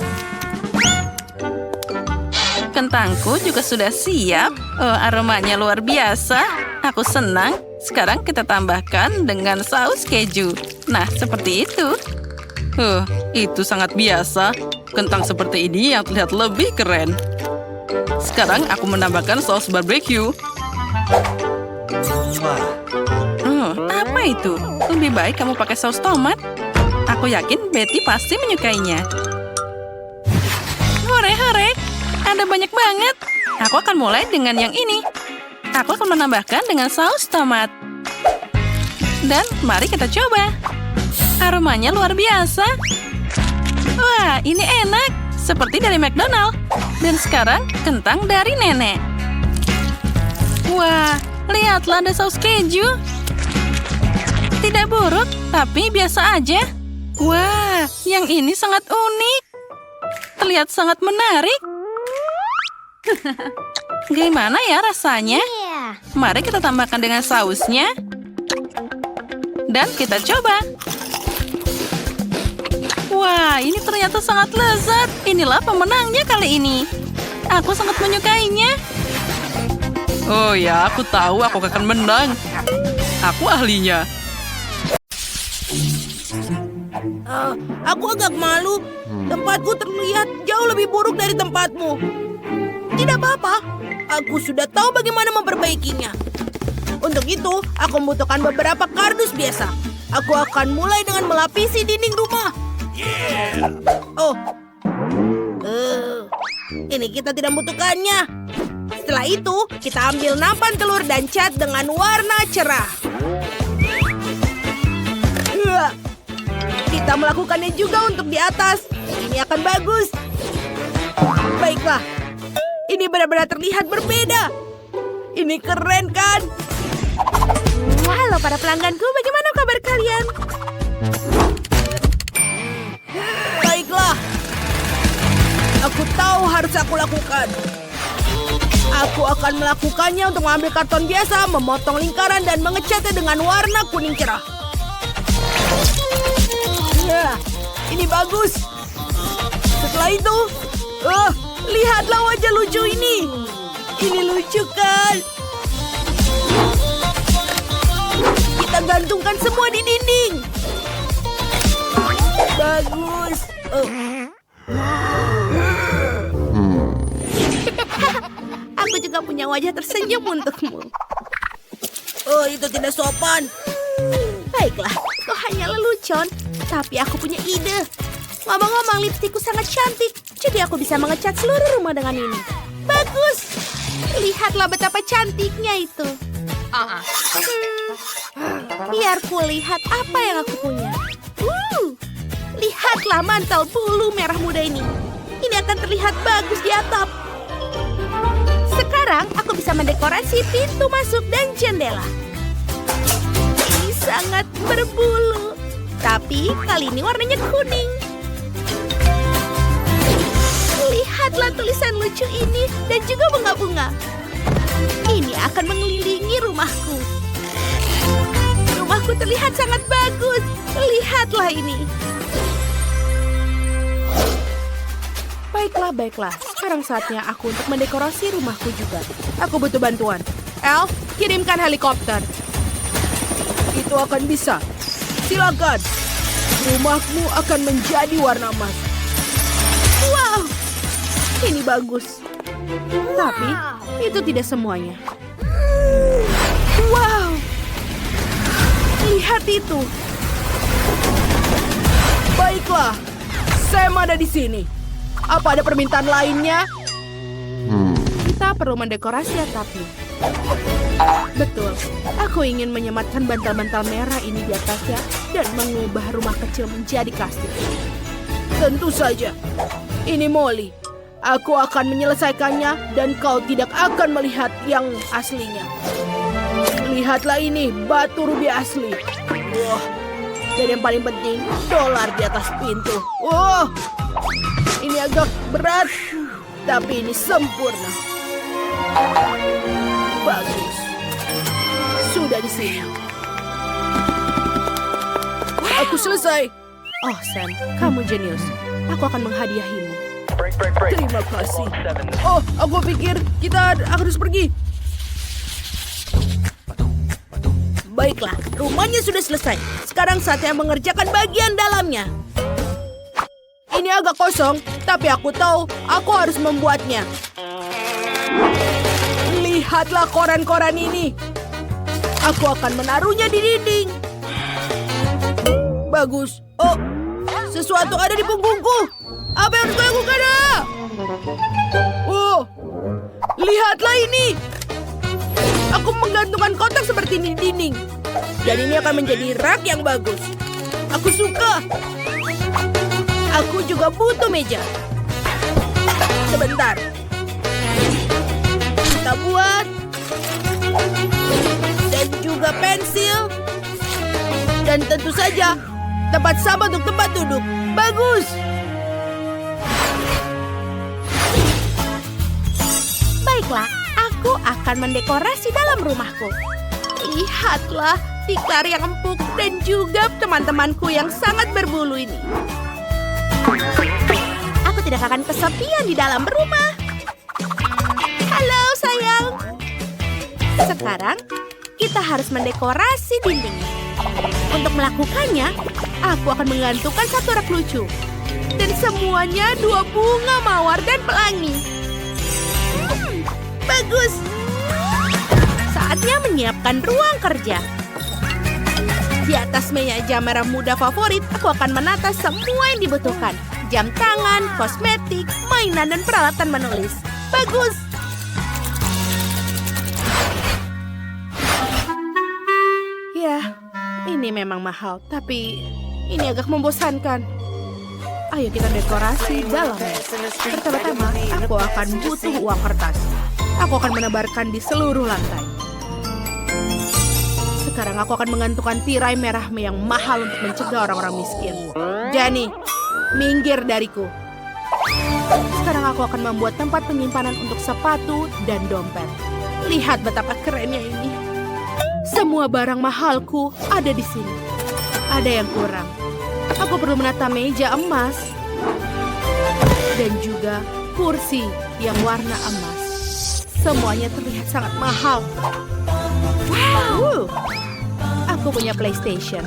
Kentangku juga sudah siap. Oh, aromanya luar biasa. Aku senang. Sekarang kita tambahkan dengan saus keju. Nah, seperti itu. Itu sangat biasa. Kentang seperti ini yang terlihat lebih keren. Sekarang aku menambahkan saus barbecue. Apa itu? Lebih baik kamu pakai saus tomat. Aku yakin Betty pasti menyukainya. Hore-hore, ada banyak banget. Aku akan mulai dengan yang ini. Aku akan menambahkan dengan saus tomat. Dan mari kita coba. Aromanya luar biasa. Wah, ini enak. Seperti dari McDonald. Dan sekarang kentang dari nenek. Wah, lihatlah ada saus keju. Tidak buruk, tapi biasa aja. Wah, yang ini sangat unik. Terlihat sangat menarik. Gimana ya rasanya? Mari kita tambahkan dengan sausnya. Dan kita coba. Wah, ini ternyata sangat lezat. Inilah pemenangnya kali ini. Aku sangat menyukainya. Oh ya, aku tahu aku akan menang. Aku ahlinya. Aku agak malu. Tempatku terlihat jauh lebih buruk dari tempatmu. Tidak apa-apa. Aku sudah tahu bagaimana memperbaikinya. Untuk itu, aku membutuhkan beberapa kardus biasa. Aku akan mulai dengan melapisi dinding rumah. Oh, ini kita tidak membutuhkannya. Setelah itu, kita ambil nampan telur dan cat dengan warna cerah. Kita melakukannya juga untuk di atas. Ini akan bagus. Baiklah. Ini benar-benar terlihat berbeda. Ini keren kan? Halo para pelangganku, bagaimana kabar kalian? Baiklah. Aku tahu harus aku lakukan. Aku akan melakukannya untuk mengambil karton biasa, memotong lingkaran dan mengecatnya dengan warna kuning cerah. Ya, ini bagus. Setelah itu, lihatlah wajah lucu ini. Ini lucu kan? Kita gantungkan semua di dinding. Bagus. Aku juga punya wajah tersenyum untukmu. Oh, itu tidak sopan. Baiklah, kau hanya lelucon. Tapi aku punya ide. Ngomong-ngomong, lipstikku sangat cantik. Jadi aku bisa mengecat seluruh rumah dengan ini. Bagus. Lihatlah betapa cantiknya itu. Biar ku lihat apa yang aku punya. Lihatlah mantel bulu merah muda ini. Ini akan terlihat bagus di atap. Sekarang aku bisa mendekorasi pintu masuk dan jendela. Ini sangat berbulu. Tapi kali ini warnanya kuning. Lihatlah tulisan lucu ini dan juga bunga-bunga. Ini akan mengelilingi rumahku. Rumahku terlihat sangat bagus. Lihatlah ini. Baiklah. Sekarang saatnya aku untuk mendekorasi rumahku juga. Aku butuh bantuan. Elf, kirimkan helikopter. Itu akan bisa. Silakan. Rumahmu akan menjadi warna emas. Wow, ini bagus. Tapi itu tidak semuanya. Wow, lihat itu. Baiklah, Sam ada di sini. Apa ada permintaan lainnya? Kita perlu mendekorasi atapnya. Betul, aku ingin menyematkan bantal-bantal merah ini di atasnya dan mengubah rumah kecil menjadi kastil. Tentu saja. Ini Molly. Aku akan menyelesaikannya dan kau tidak akan melihat yang aslinya. Lihatlah ini, batu rubi asli. Wah. Dan yang paling penting, dolar di atas pintu. Wah. Ini agak berat, tapi ini sempurna. Bagus. Sudah di sini. Aku selesai. Oh, Sam, kamu jenius. Aku akan menghadiahimu. Terima kasih. Oh, aku pikir kita harus pergi. Baiklah, rumahnya sudah selesai. Sekarang saatnya mengerjakan bagian dalamnya. Ini agak kosong, tapi aku tahu aku harus membuatnya. Lihatlah koran-koran ini. Aku akan menaruhnya di dinding. Bagus. Oh, sesuatu ada di punggungku. Apa yang harus aku lakukan? Oh, lihatlah ini. Aku menggantungkan kotak seperti ini di dinding. Dan ini akan menjadi rak yang bagus. Aku suka. Aku juga butuh meja. Sebentar. Kita buat. Dan juga pensil. Dan tentu saja tempat sampah untuk tempat duduk. Bagus. Baiklah, aku akan mendekorasi dalam rumahku. Lihatlah, tikar yang empuk, dan juga teman-temanku yang sangat berbulu ini. Aku tidak akan kesepian di dalam rumah. Halo, sayang. Sekarang, kita harus mendekorasi dindingnya. Untuk melakukannya, aku akan menggantungkan satu rak lucu. Dan semuanya 2 bunga mawar dan pelangi. Bagus. Saatnya menyiapkan ruang kerja. Di atas meja merah muda favorit, aku akan menata semua yang dibutuhkan. Jam tangan, kosmetik, mainan, dan peralatan menulis. Bagus. Ya, ini memang mahal, tapi ini agak membosankan. Ayo kita dekorasi dalamnya. Pertama-tama, aku akan butuh uang kertas. Aku akan menebarkan di seluruh lantai. Sekarang aku akan menggantungkan tirai merah yang mahal untuk mencegah orang-orang miskin. Dani, minggir dariku. Sekarang aku akan membuat tempat penyimpanan untuk sepatu dan dompet. Lihat betapa kerennya ini. Semua barang mahalku ada di sini. Ada yang kurang. Aku perlu menata meja emas. Dan juga kursi yang warna emas. Semuanya terlihat sangat mahal. Wow! Aku punya PlayStation.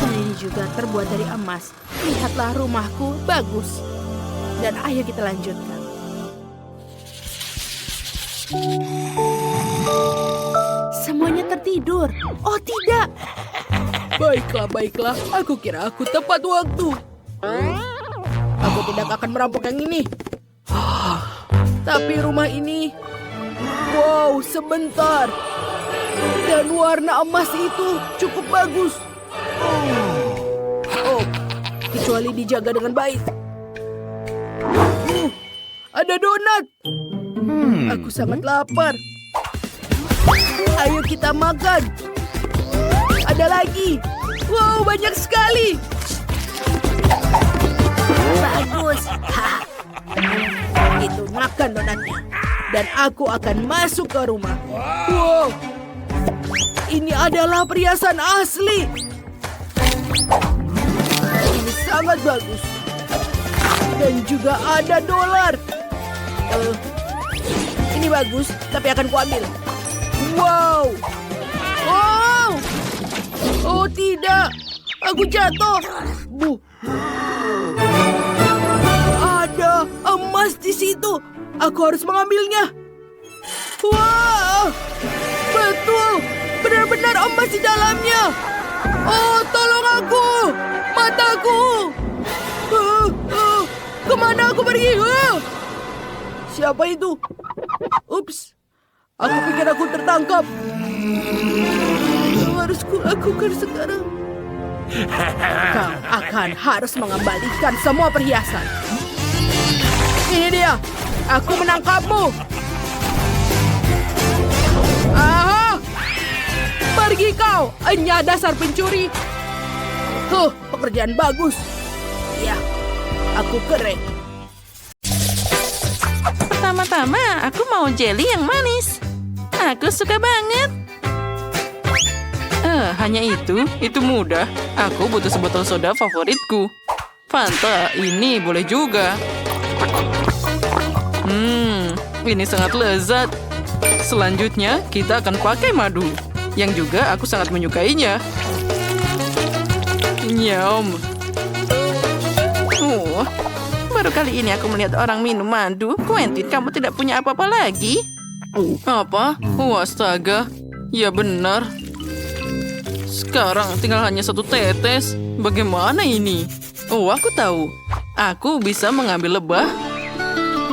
Dan ini juga terbuat dari emas. Lihatlah rumahku, bagus. Dan ayo kita lanjutkan. Semuanya tertidur. Oh tidak. Baiklah. Aku kira aku tepat waktu. Aku tidak akan merampok yang ini. Tapi rumah ini... Wow, sebentar. Dan warna emas itu cukup bagus. Oh, kecuali dijaga dengan baik. Ada donat. Aku sangat lapar. Ayo kita makan. Ada lagi. Wow, banyak sekali. Bagus. Itu makan donatnya. Dan aku akan masuk ke rumah. Wow. Ini adalah perhiasan asli. Ini sangat bagus. Dan juga ada dolar. Ini bagus, tapi akan kuambil. Wow. Wow. Oh tidak. Aku jatuh. Ada emas di situ. Aku harus mengambilnya. Wah, betul. Benar-benar emas di dalamnya. Oh, tolong aku. Mataku. Kemana aku pergi? Siapa itu? Ups. Aku pikir aku tertangkap. Harus kulakukan sekarang. Kau akan harus mengembalikan semua perhiasan. Ini dia. Aku menangkapmu. Aha! Pergi kau, enya dasar pencuri. Pekerjaan bagus. Ya, aku keren. Pertama-tama, aku mau jelly yang manis. Aku suka banget. Hanya itu mudah. Aku butuh sebotol soda favoritku. Fanta, ini boleh juga. Ini sangat lezat. Selanjutnya, kita akan pakai madu. Yang juga aku sangat menyukainya. Nyam. Baru kali ini aku melihat orang minum madu. Quentin, kamu tidak punya apa-apa lagi? Apa? Astaga. Ya benar. Sekarang tinggal hanya 1 tetes. Bagaimana ini? Oh, aku tahu. Aku bisa mengambil lebah.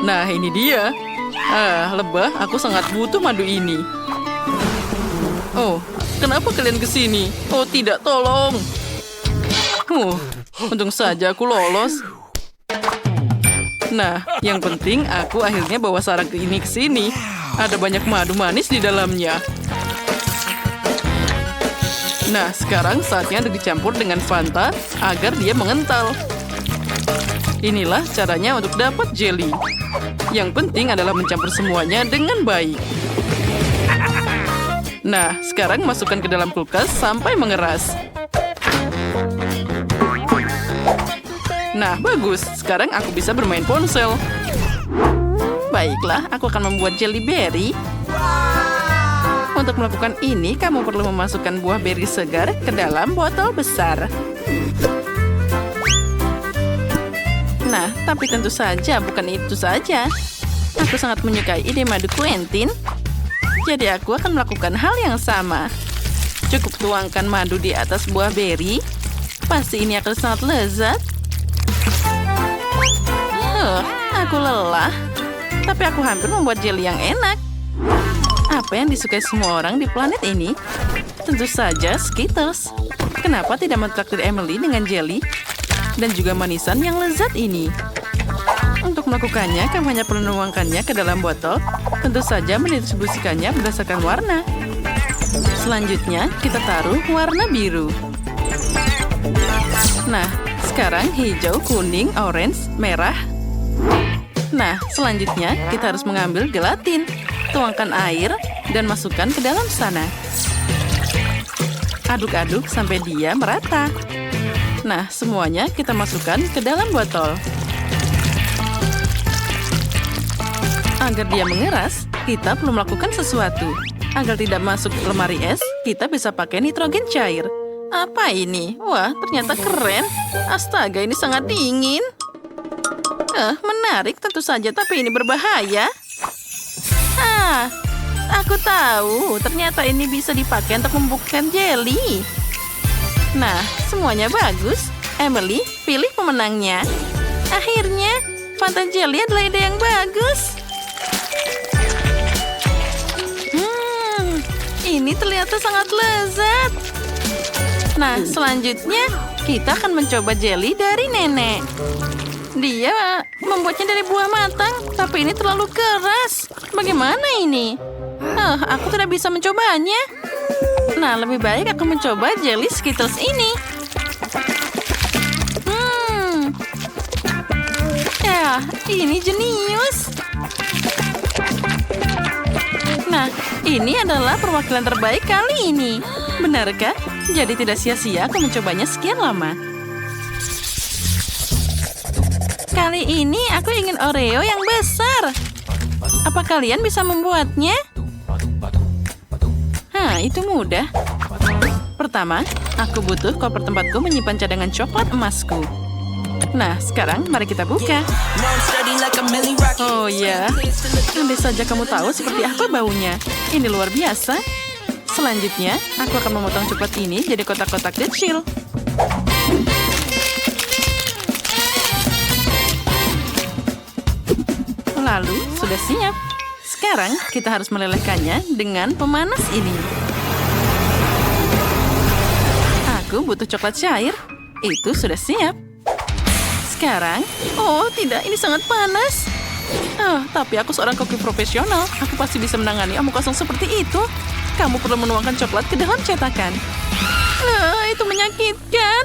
Nah, ini dia. Lebah, aku sangat butuh madu ini. Oh, kenapa kalian kesini? Oh, tidak, tolong. Untung saja aku lolos. Nah, yang penting aku akhirnya bawa sarang ini ke sini. Ada banyak madu manis di dalamnya. Nah, sekarang saatnya dicampur dengan Fanta agar dia mengental. Inilah caranya untuk dapat jelly. Yang penting adalah mencampur semuanya dengan baik. Nah, sekarang masukkan ke dalam kulkas sampai mengeras. Nah, bagus. Sekarang aku bisa bermain ponsel. Baiklah, aku akan membuat jelly berry. Untuk melakukan ini, kamu perlu memasukkan buah beri segar ke dalam botol besar. Nah, tapi tentu saja bukan itu saja. Aku sangat menyukai ide madu Quentin. Jadi aku akan melakukan hal yang sama. Cukup tuangkan madu di atas buah beri. Pasti ini akan sangat lezat. Aku lelah. Tapi aku hampir membuat jelly yang enak. Apa yang disukai semua orang di planet ini? Tentu saja Skittles. Kenapa tidak mentraktir Emily dengan jelly? Dan juga manisan yang lezat ini. Untuk melakukannya, kamu hanya perlu menuangkannya ke dalam botol. Tentu saja mendistribusikannya berdasarkan warna. Selanjutnya, kita taruh warna biru. Nah, sekarang hijau, kuning, orange, merah. Nah, selanjutnya kita harus mengambil gelatin. Tuangkan air dan masukkan ke dalam sana. Aduk-aduk sampai dia merata. Nah, semuanya kita masukkan ke dalam botol. Agar dia mengeras, kita perlu melakukan sesuatu. Agar tidak masuk lemari es, kita bisa pakai nitrogen cair. Apa ini? Wah, ternyata keren. Astaga, ini sangat dingin. Menarik tentu saja, tapi ini berbahaya. Aku tahu. Ternyata ini bisa dipakai untuk membuatkan jelly. Nah, semuanya bagus. Emily, pilih pemenangnya. Akhirnya, Fanta Jelly adalah ide yang bagus. Ini ternyata sangat lezat. Nah, selanjutnya kita akan mencoba jelly dari nenek. Dia membuatnya dari buah matang, tapi ini terlalu keras. Bagaimana ini? Aku tidak bisa mencobanya. Nah, lebih baik aku mencoba jelly Skittles ini. Ya, ini jenius. Nah, ini adalah perwakilan terbaik kali ini. Benarkah? Jadi tidak sia-sia aku mencobanya sekian lama. Kali ini aku ingin Oreo yang besar. Apa kalian bisa membuatnya? Itu mudah. Pertama, aku butuh koper tempatku menyimpan cadangan coklat emasku. Nah, sekarang mari kita buka. Oh ya, andai saja kamu tahu seperti apa baunya. Ini luar biasa. Selanjutnya, aku akan memotong coklat ini jadi kotak-kotak kecil. Lalu, sudah siap. Sekarang, kita harus melelehkannya dengan pemanas ini. Aku butuh coklat cair. Itu sudah siap. Sekarang, oh tidak, ini sangat panas. Tapi aku seorang koki profesional. Aku pasti bisa menangani omong kosong seperti itu. Kamu perlu menuangkan coklat ke dalam cetakan. Itu menyakitkan.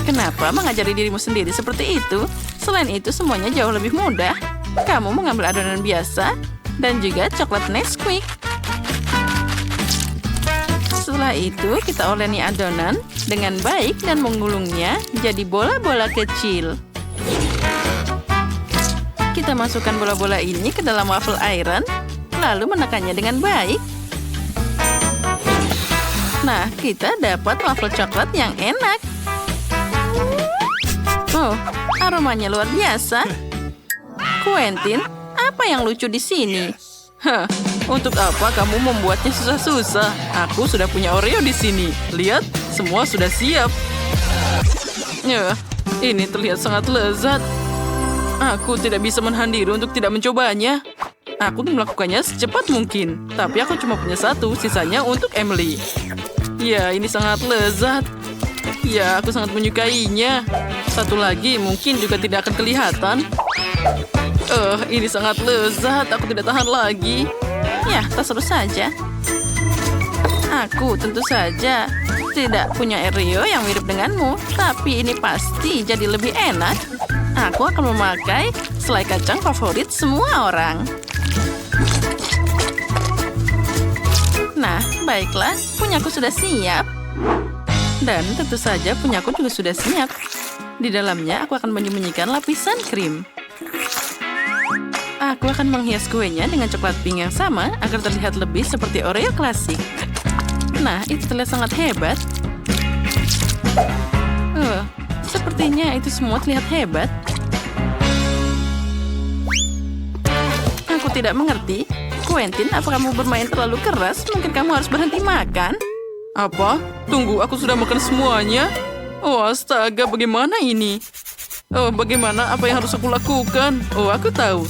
Kenapa mengajari dirimu sendiri seperti itu? Selain itu, semuanya jauh lebih mudah. Kamu mengambil adonan biasa dan juga coklat Nesquik. Setelah itu, kita oleni adonan dengan baik dan menggulungnya jadi bola-bola kecil. Kita masukkan bola-bola ini ke dalam waffle iron, lalu menekannya dengan baik. Nah, kita dapat waffle coklat yang enak. Oh, aromanya luar biasa. Quentin, apa yang lucu di sini? Untuk apa kamu membuatnya susah-susah? Aku sudah punya Oreo di sini. Lihat, semua sudah siap. Ini terlihat sangat lezat. Aku tidak bisa menahan diri untuk tidak mencobanya. Aku melakukannya secepat mungkin. Tapi aku cuma punya satu, sisanya untuk Emily. Ya, ini sangat lezat. Ya, aku sangat menyukainya. Satu lagi mungkin juga tidak akan kelihatan. Ini sangat lezat. Aku tidak tahan lagi. Ya, terseru saja. Aku tentu saja tidak punya Oreo yang mirip denganmu. Tapi ini pasti jadi lebih enak. Aku akan memakai selai kacang favorit semua orang. Baiklah, punyaku sudah siap. Dan tentu saja punyaku juga sudah siap. Di dalamnya aku akan menyembunyikan lapisan krim. Aku akan menghias kuenya dengan coklat pink yang sama agar terlihat lebih seperti Oreo klasik. Nah, itu terlihat sangat hebat. Sepertinya itu semua terlihat hebat. Aku tidak mengerti. Quentin, apa kamu bermain terlalu keras? Mungkin kamu harus berhenti makan. Apa? Tunggu, aku sudah makan semuanya. Oh, astaga, bagaimana ini? Oh, bagaimana? Apa yang harus aku lakukan? Oh, aku tahu.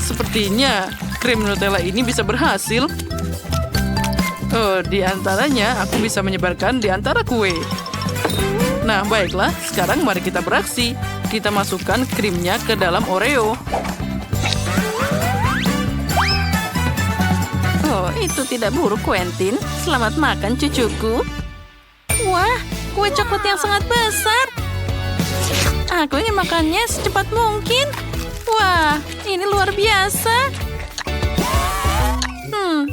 Sepertinya krim Nutella ini bisa berhasil. Oh, di antaranya aku bisa menyebarkan di antara kue. Nah, baiklah. Sekarang mari kita beraksi. Kita masukkan krimnya ke dalam Oreo. Oh, itu tidak buruk, Quentin. Selamat makan, cucuku. Wah, kue coklat yang sangat besar. Aku ingin makannya secepat mungkin. Wah, ini luar biasa.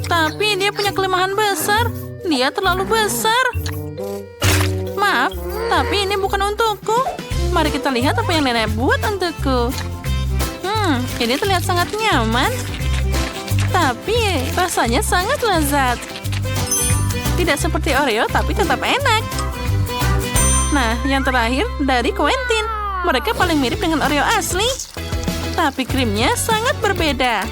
Tapi dia punya kelemahan besar. Dia terlalu besar. Maaf, tapi ini bukan untukku. Mari kita lihat apa yang nenek buat untukku. Ini terlihat sangat nyaman. Tapi rasanya sangat lezat. Tidak seperti Oreo, tapi tetap enak. Nah, yang terakhir dari Quentin. Mereka paling mirip dengan Oreo asli. Tapi krimnya sangat berbeda.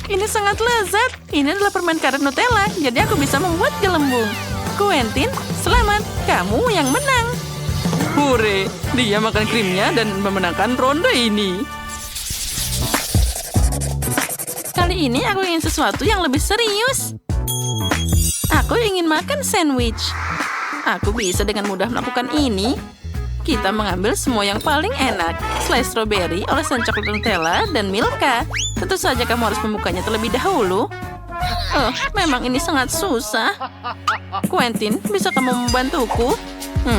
Ini sangat lezat. Ini adalah permen karet Nutella, jadi aku bisa membuat gelembung. Quentin, selamat. Kamu yang menang. Hore, dia makan krimnya dan memenangkan ronde ini. Kali ini aku ingin sesuatu yang lebih serius. Aku ingin makan sandwich. Aku bisa dengan mudah melakukan ini. Kita mengambil semua yang paling enak. Slice strawberry, olesan coklat Nutella, dan Milka. Tentu saja kamu harus membukanya terlebih dahulu. Oh, memang ini sangat susah. Quentin, bisa kamu membantuku?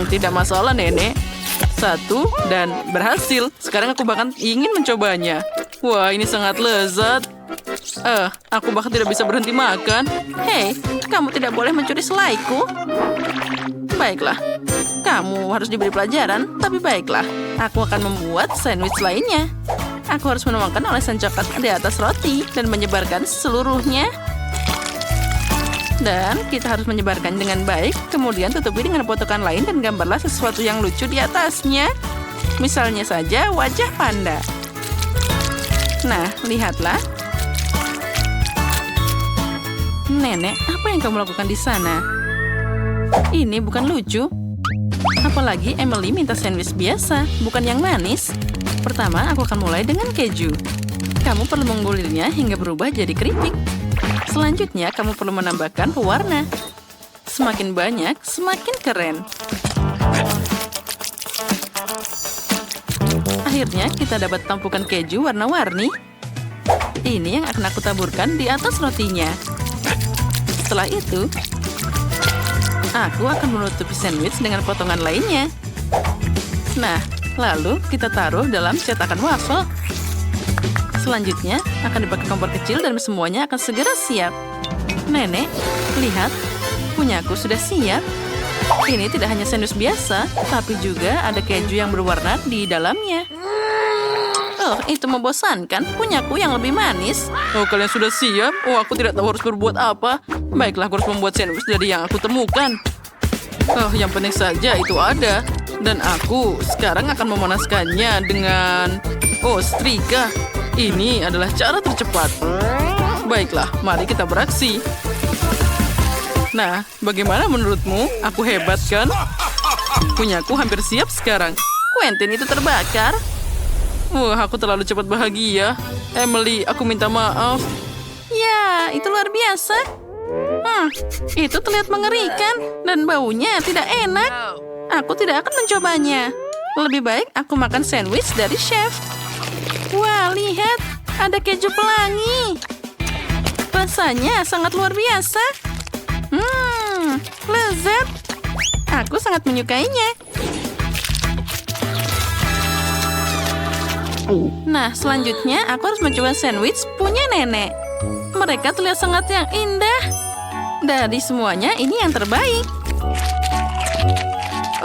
Tidak masalah, Nenek. Satu, dan berhasil. Sekarang aku bahkan ingin mencobanya. Wah, ini sangat lezat. Aku bahkan tidak bisa berhenti makan. Hei, kamu tidak boleh mencuri selaiku. Baiklah, kamu harus diberi pelajaran, tapi baiklah. Aku akan membuat sandwich lainnya. Aku harus menuangkan olesan coklat di atas roti dan menyebarkan seluruhnya. Dan kita harus menyebarkan dengan baik, kemudian tutupi dengan potongan lain dan gambarlah sesuatu yang lucu di atasnya. Misalnya saja wajah panda. Nah, lihatlah. Nenek, apa yang kamu lakukan di sana? Ini bukan lucu. Apalagi Emily minta sandwich biasa, bukan yang manis. Pertama, aku akan mulai dengan keju. Kamu perlu menggulirnya hingga berubah jadi keripik. Selanjutnya, kamu perlu menambahkan pewarna. Semakin banyak, semakin keren. Akhirnya, kita dapat tumpukan keju warna-warni. Ini yang akan aku taburkan di atas rotinya. Setelah itu, aku akan menutupi sandwich dengan potongan lainnya. Nah, lalu kita taruh dalam cetakan waffle. Selanjutnya, akan dipakai kompor kecil dan semuanya akan segera siap. Nenek, lihat, punyaku sudah siap. Ini tidak hanya sandwich biasa, tapi juga ada keju yang berwarna di dalamnya. Oh, itu membosankan. Punyaku yang lebih manis. Oh, kalian sudah siap? Oh, aku tidak tahu harus berbuat apa. Baiklah, aku harus membuat sandwich dari yang aku temukan. Oh, yang penting saja itu ada. Dan aku sekarang akan memanaskannya dengan... Oh, setrika. Ini adalah cara tercepat. Baiklah, mari kita beraksi. Nah, bagaimana menurutmu? Aku hebat, kan? Punyaku hampir siap sekarang. Quentin itu terbakar. Wah, aku terlalu cepat bahagia. Emily, aku minta maaf. Ya, itu luar biasa. Itu terlihat mengerikan dan baunya tidak enak. Aku tidak akan mencobanya. Lebih baik aku makan sandwich dari chef. Wah, lihat. Ada keju pelangi. Rasanya sangat luar biasa. Lezat. Aku sangat menyukainya. Nah, selanjutnya aku harus mencoba sandwich punya nenek. Mereka terlihat sangat yang indah. Dari semuanya, ini yang terbaik.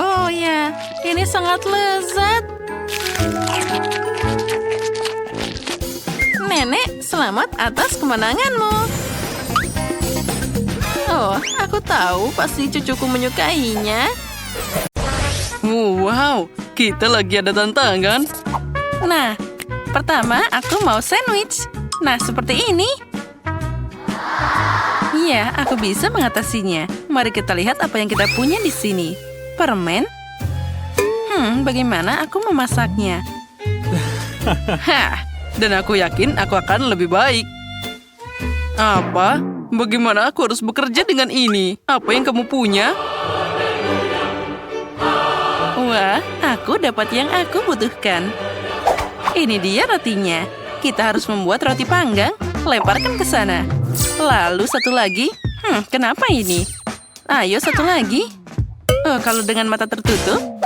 Oh ya, ini sangat lezat. Nenek, selamat atas kemenanganmu. Oh, aku tahu pasti cucuku menyukainya. Wow, kita lagi ada tantangan. Nah, pertama aku mau sandwich. Nah, seperti ini. Iya, aku bisa mengatasinya. Mari kita lihat apa yang kita punya di sini. Permen? Bagaimana aku memasaknya? Hah, dan aku yakin aku akan lebih baik. Apa? Bagaimana aku harus bekerja dengan ini? Apa yang kamu punya? Wah, aku dapat yang aku butuhkan. Ini dia rotinya. Kita harus membuat roti panggang. Lemparkan ke sana. Lalu satu lagi. Kenapa ini? Ayo satu lagi. Oh, kalau dengan mata tertutup?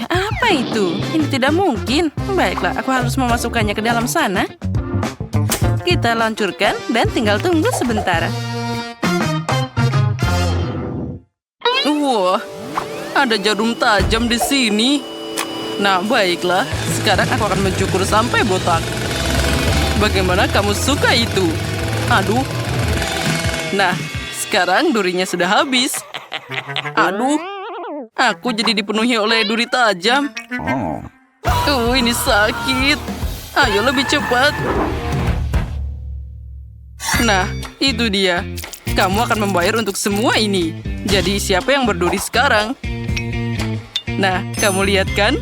Apa itu? Ini tidak mungkin. Baiklah, aku harus memasukkannya ke dalam sana. Kita luncurkan dan tinggal tunggu sebentar. Wah, ada jarum tajam di sini. Nah, baiklah. Sekarang aku akan mencukur sampai botak. Bagaimana kamu suka itu? Aduh. Nah, sekarang durinya sudah habis. Aduh. Aku jadi dipenuhi oleh duri tajam. Ini sakit. Ayo lebih cepat. Nah, itu dia. Kamu akan membayar untuk semua ini. Jadi siapa yang berduri sekarang? Nah, kamu lihat kan?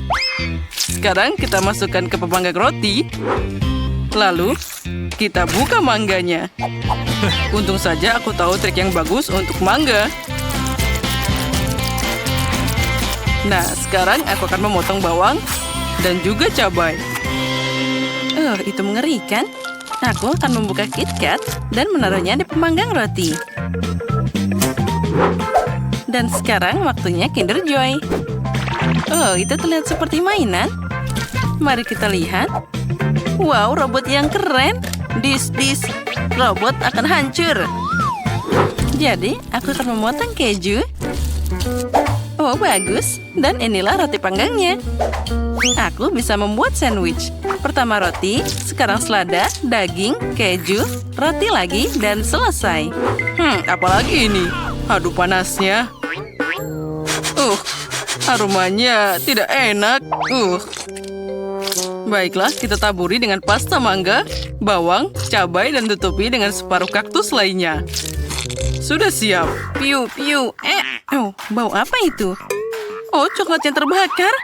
Sekarang kita masukkan ke pemanggang roti. Lalu, kita buka mangganya. Untung saja aku tahu trik yang bagus untuk mangga. Nah, sekarang aku akan memotong bawang dan juga cabai. Itu mengerikan. Aku akan membuka KitKat dan menaruhnya di pemanggang roti. Dan sekarang waktunya Kinder Joy. Oh, itu terlihat seperti mainan. Mari kita lihat. Wow, robot yang keren. Dis, robot akan hancur. Jadi, aku akan memotong keju. Oh, bagus. Dan inilah roti panggangnya. Aku bisa membuat sandwich. Pertama roti, sekarang selada, daging, keju, roti lagi, dan selesai. Apalagi ini? Aduh, panasnya. Aromanya tidak enak. Baiklah, kita taburi dengan pasta mangga, bawang, cabai, dan tutupi dengan separuh kaktus lainnya. Sudah siap. Piu. Bau apa itu? Oh, coklat yang terbakar.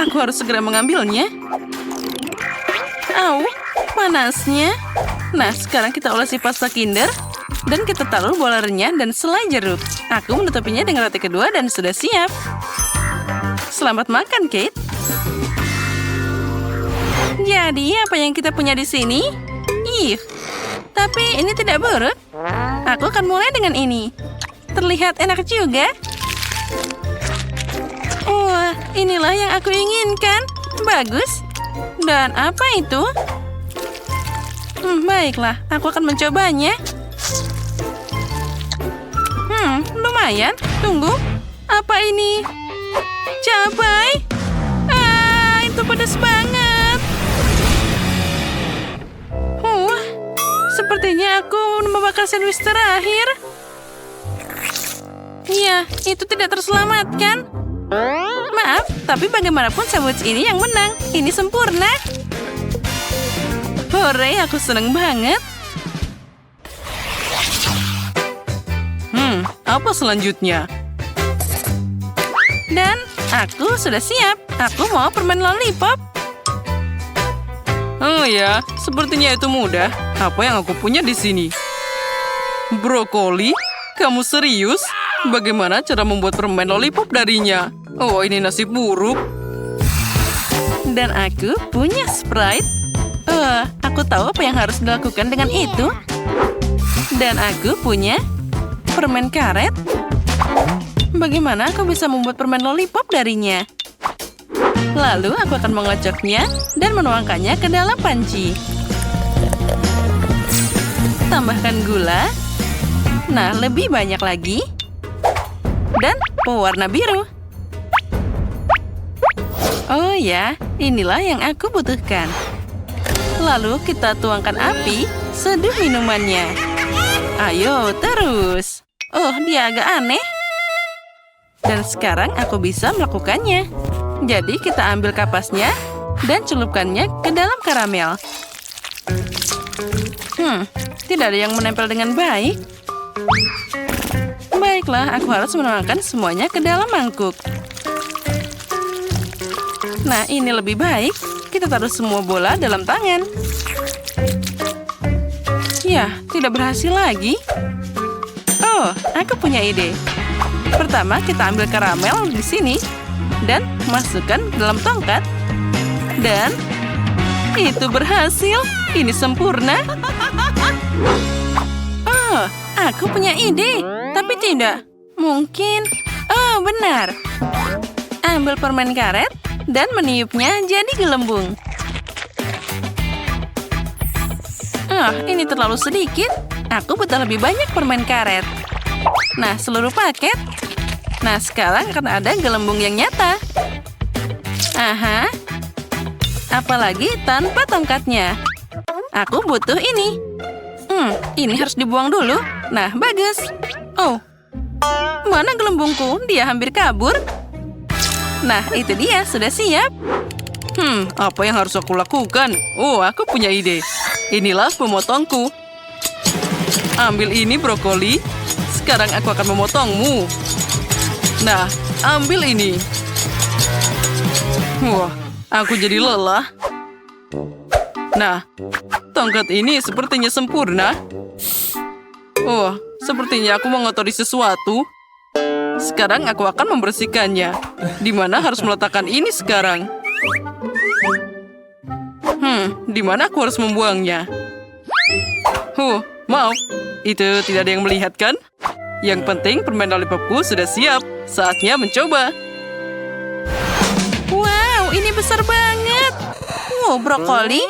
Aku harus segera mengambilnya. Au, panasnya. Nah, sekarang kita olesi pasta Kinder. Dan kita taruh bola renyah dan selai jeruk. Aku menutupinya dengan roti kedua dan sudah siap. Selamat makan, Kate. Jadi, apa yang kita punya di sini? Tapi ini tidak buruk. Aku akan mulai dengan ini. Terlihat enak juga. Wah, inilah yang aku inginkan. Bagus. Dan apa itu? Baiklah, aku akan mencobanya. Lumayan. Tunggu. Apa ini? Cabai? Itu pedas banget. Sepertinya aku membakar sandwich terakhir. Iya, itu tidak terselamatkan. Maaf, tapi bagaimanapun sandwich ini yang menang. Ini sempurna. Hore, aku seneng banget. Apa selanjutnya? Dan aku sudah siap. Aku mau permen lollipop. Oh ya, sepertinya itu mudah. Apa yang aku punya di sini? Brokoli? Kamu serius? Bagaimana cara membuat permen lollipop darinya? Oh, ini nasib buruk. Dan aku punya Sprite. Aku tahu apa yang harus dilakukan dengan itu. Dan aku punya permen karet. Bagaimana aku bisa membuat permen lollipop darinya? Lalu aku akan mengocoknya dan menuangkannya ke dalam panci. Tambahkan gula. Nah, lebih banyak lagi. Dan pewarna biru. Oh ya, inilah yang aku butuhkan. Lalu kita tuangkan api, seduh minumannya. Ayo, terus. Oh, dia agak aneh. Dan sekarang aku bisa melakukannya. Jadi kita ambil kapasnya dan celupkannya ke dalam karamel. Tidak ada yang menempel dengan baik. Baiklah, aku harus menuangkan semuanya ke dalam mangkuk. Nah, ini lebih baik. Kita taruh semua bola dalam tangan. Ya, tidak berhasil lagi. Oh, aku punya ide. Pertama, kita ambil karamel di sini dan masukkan ke dalam tongkat. Dan itu berhasil. Ini sempurna. Oh, aku punya ide. Tapi tidak. Mungkin. Oh, benar. Ambil permen karet dan meniupnya jadi gelembung. Ini terlalu sedikit. Aku butuh lebih banyak permen karet. Nah, seluruh paket. Nah, sekarang akan ada gelembung yang nyata. Aha. Apalagi tanpa tongkatnya. Aku butuh ini. Ini harus dibuang dulu. Nah, bagus. Oh, mana gelembungku? Dia hampir kabur. Nah, itu dia. Sudah siap. Apa yang harus aku lakukan? Oh, aku punya ide. Inilah pemotongku. Ambil ini brokoli. Sekarang aku akan memotongmu. Nah, ambil ini. Wah, aku jadi lelah. Nah, tongkat ini sepertinya sempurna. Oh, sepertinya aku mengotori sesuatu. Sekarang aku akan membersihkannya. Di mana harus meletakkan ini sekarang? Di mana aku harus membuangnya? Maaf. Itu tidak ada yang melihat kan? Yang penting permen lollipopku sudah siap. Saatnya mencoba. Wow, ini besar banget. Wow, brokoli.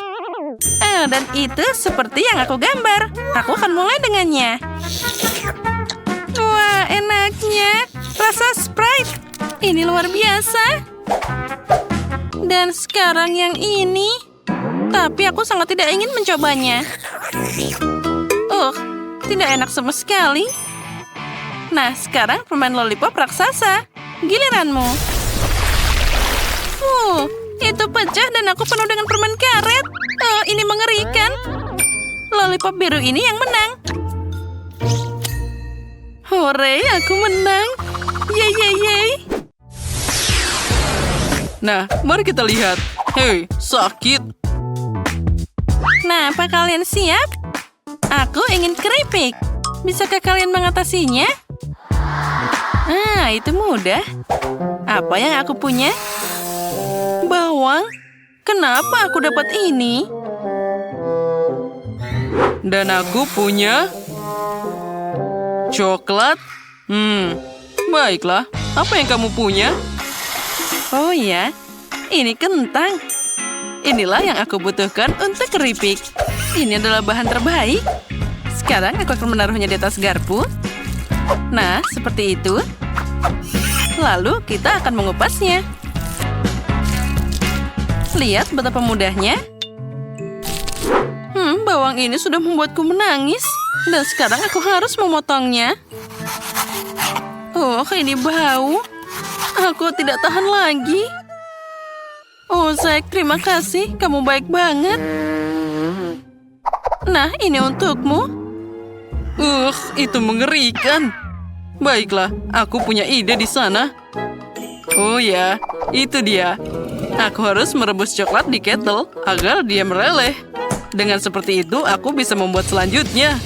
Dan itu seperti yang aku gambar. Aku akan mulai dengannya. Wah, enaknya. Rasa Sprite. Ini luar biasa. Dan sekarang yang ini. Tapi aku sangat tidak ingin mencobanya. Tidak enak sama sekali. Nah, sekarang permen lollipop raksasa. Giliranmu. Itu pecah dan aku penuh dengan permen karet. Ini mengerikan. Lollipop biru ini yang menang. Hore, aku menang. Yeay. Nah, mari kita lihat. Hei, sakit. Nah, apa kalian siap? Aku ingin keripik. Bisakah kalian mengatasinya? Itu mudah. Apa yang aku punya? Bawang. Kenapa aku dapat ini? Dan aku punya coklat. Baiklah. Apa yang kamu punya? Oh ya, ini kentang. Inilah yang aku butuhkan untuk keripik. Ini adalah bahan terbaik. Sekarang aku akan menaruhnya di atas garpu. Nah, seperti itu. Lalu kita akan mengupasnya. Lihat betapa mudahnya. Bawang ini sudah membuatku menangis. Dan sekarang aku harus memotongnya. Oh, ini bau. Aku tidak tahan lagi. Oh, Zack, terima kasih. Kamu baik banget. Nah, ini untukmu. Itu mengerikan. Baiklah, aku punya ide di sana. Oh ya, itu dia. Aku harus merebus coklat di kettle agar dia meleleh. Dengan seperti itu, aku bisa membuat selanjutnya.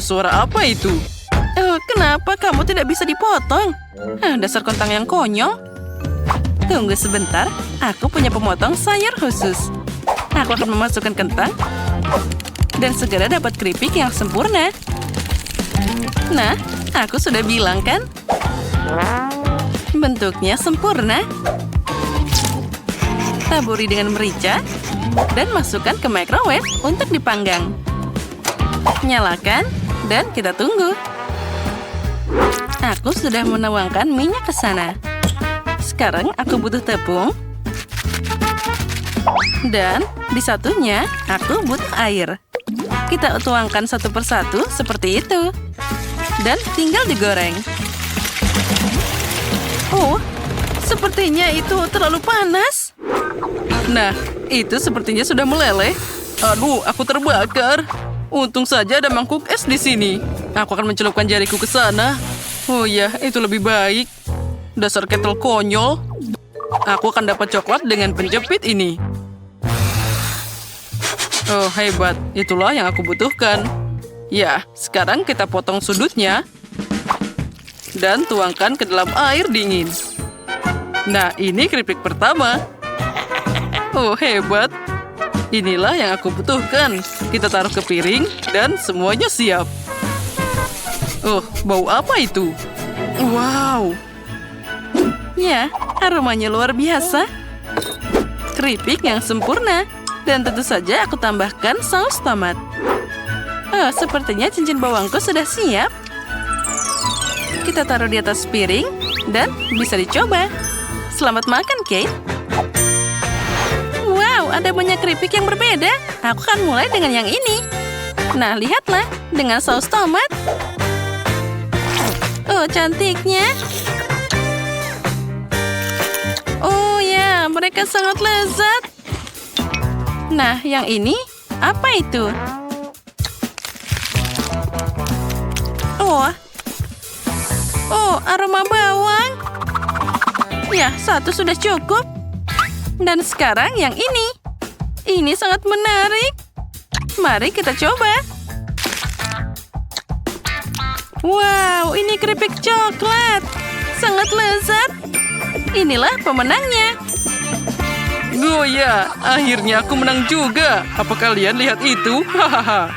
Suara apa itu? Kenapa kamu tidak bisa dipotong? Dasar kentang yang konyol. Tunggu sebentar, aku punya pemotong sayur khusus. Aku akan memasukkan kentang dan segera dapat keripik yang sempurna. Nah, aku sudah bilang kan? Bentuknya sempurna. Taburi dengan merica dan masukkan ke microwave untuk dipanggang. Nyalakan dan kita tunggu. Aku sudah menuangkan minyak ke sana. Sekarang aku butuh tepung. Dan di satunya aku butuh air. Kita tuangkan satu persatu seperti itu. Dan tinggal digoreng. Oh, sepertinya itu terlalu panas. Nah, itu sepertinya sudah meleleh. Aduh, aku terbakar. Untung saja ada mangkuk es di sini. Aku akan mencelupkan jariku ke sana. Oh ya, itu lebih baik. Dasar kettle konyol. Aku akan dapat coklat dengan penjepit ini. Oh, hebat. Itulah yang aku butuhkan. Ya, sekarang kita potong sudutnya. Dan tuangkan ke dalam air dingin. Nah, ini keripik pertama. Oh, hebat. Inilah yang aku butuhkan. Kita taruh ke piring dan semuanya siap. Oh, bau apa itu? Wow. Ya, aromanya luar biasa. Keripik yang sempurna. Dan tentu saja aku tambahkan saus tomat. Oh, sepertinya cincin bawangku sudah siap. Kita taruh di atas piring dan bisa dicoba. Selamat makan, Kate. Wow, ada banyak keripik yang berbeda. Aku akan mulai dengan yang ini. Nah, lihatlah. Dengan saus tomat. Oh, cantiknya. Oh ya, mereka sangat lezat. Nah, yang ini, apa itu? Oh, aroma bawang. Ya, satu sudah cukup. Dan sekarang yang ini. Ini sangat menarik. Mari kita coba. Wow, ini keripik coklat. Sangat lezat. Inilah pemenangnya. Oh ya, akhirnya aku menang juga. Apa kalian lihat itu? Hahaha.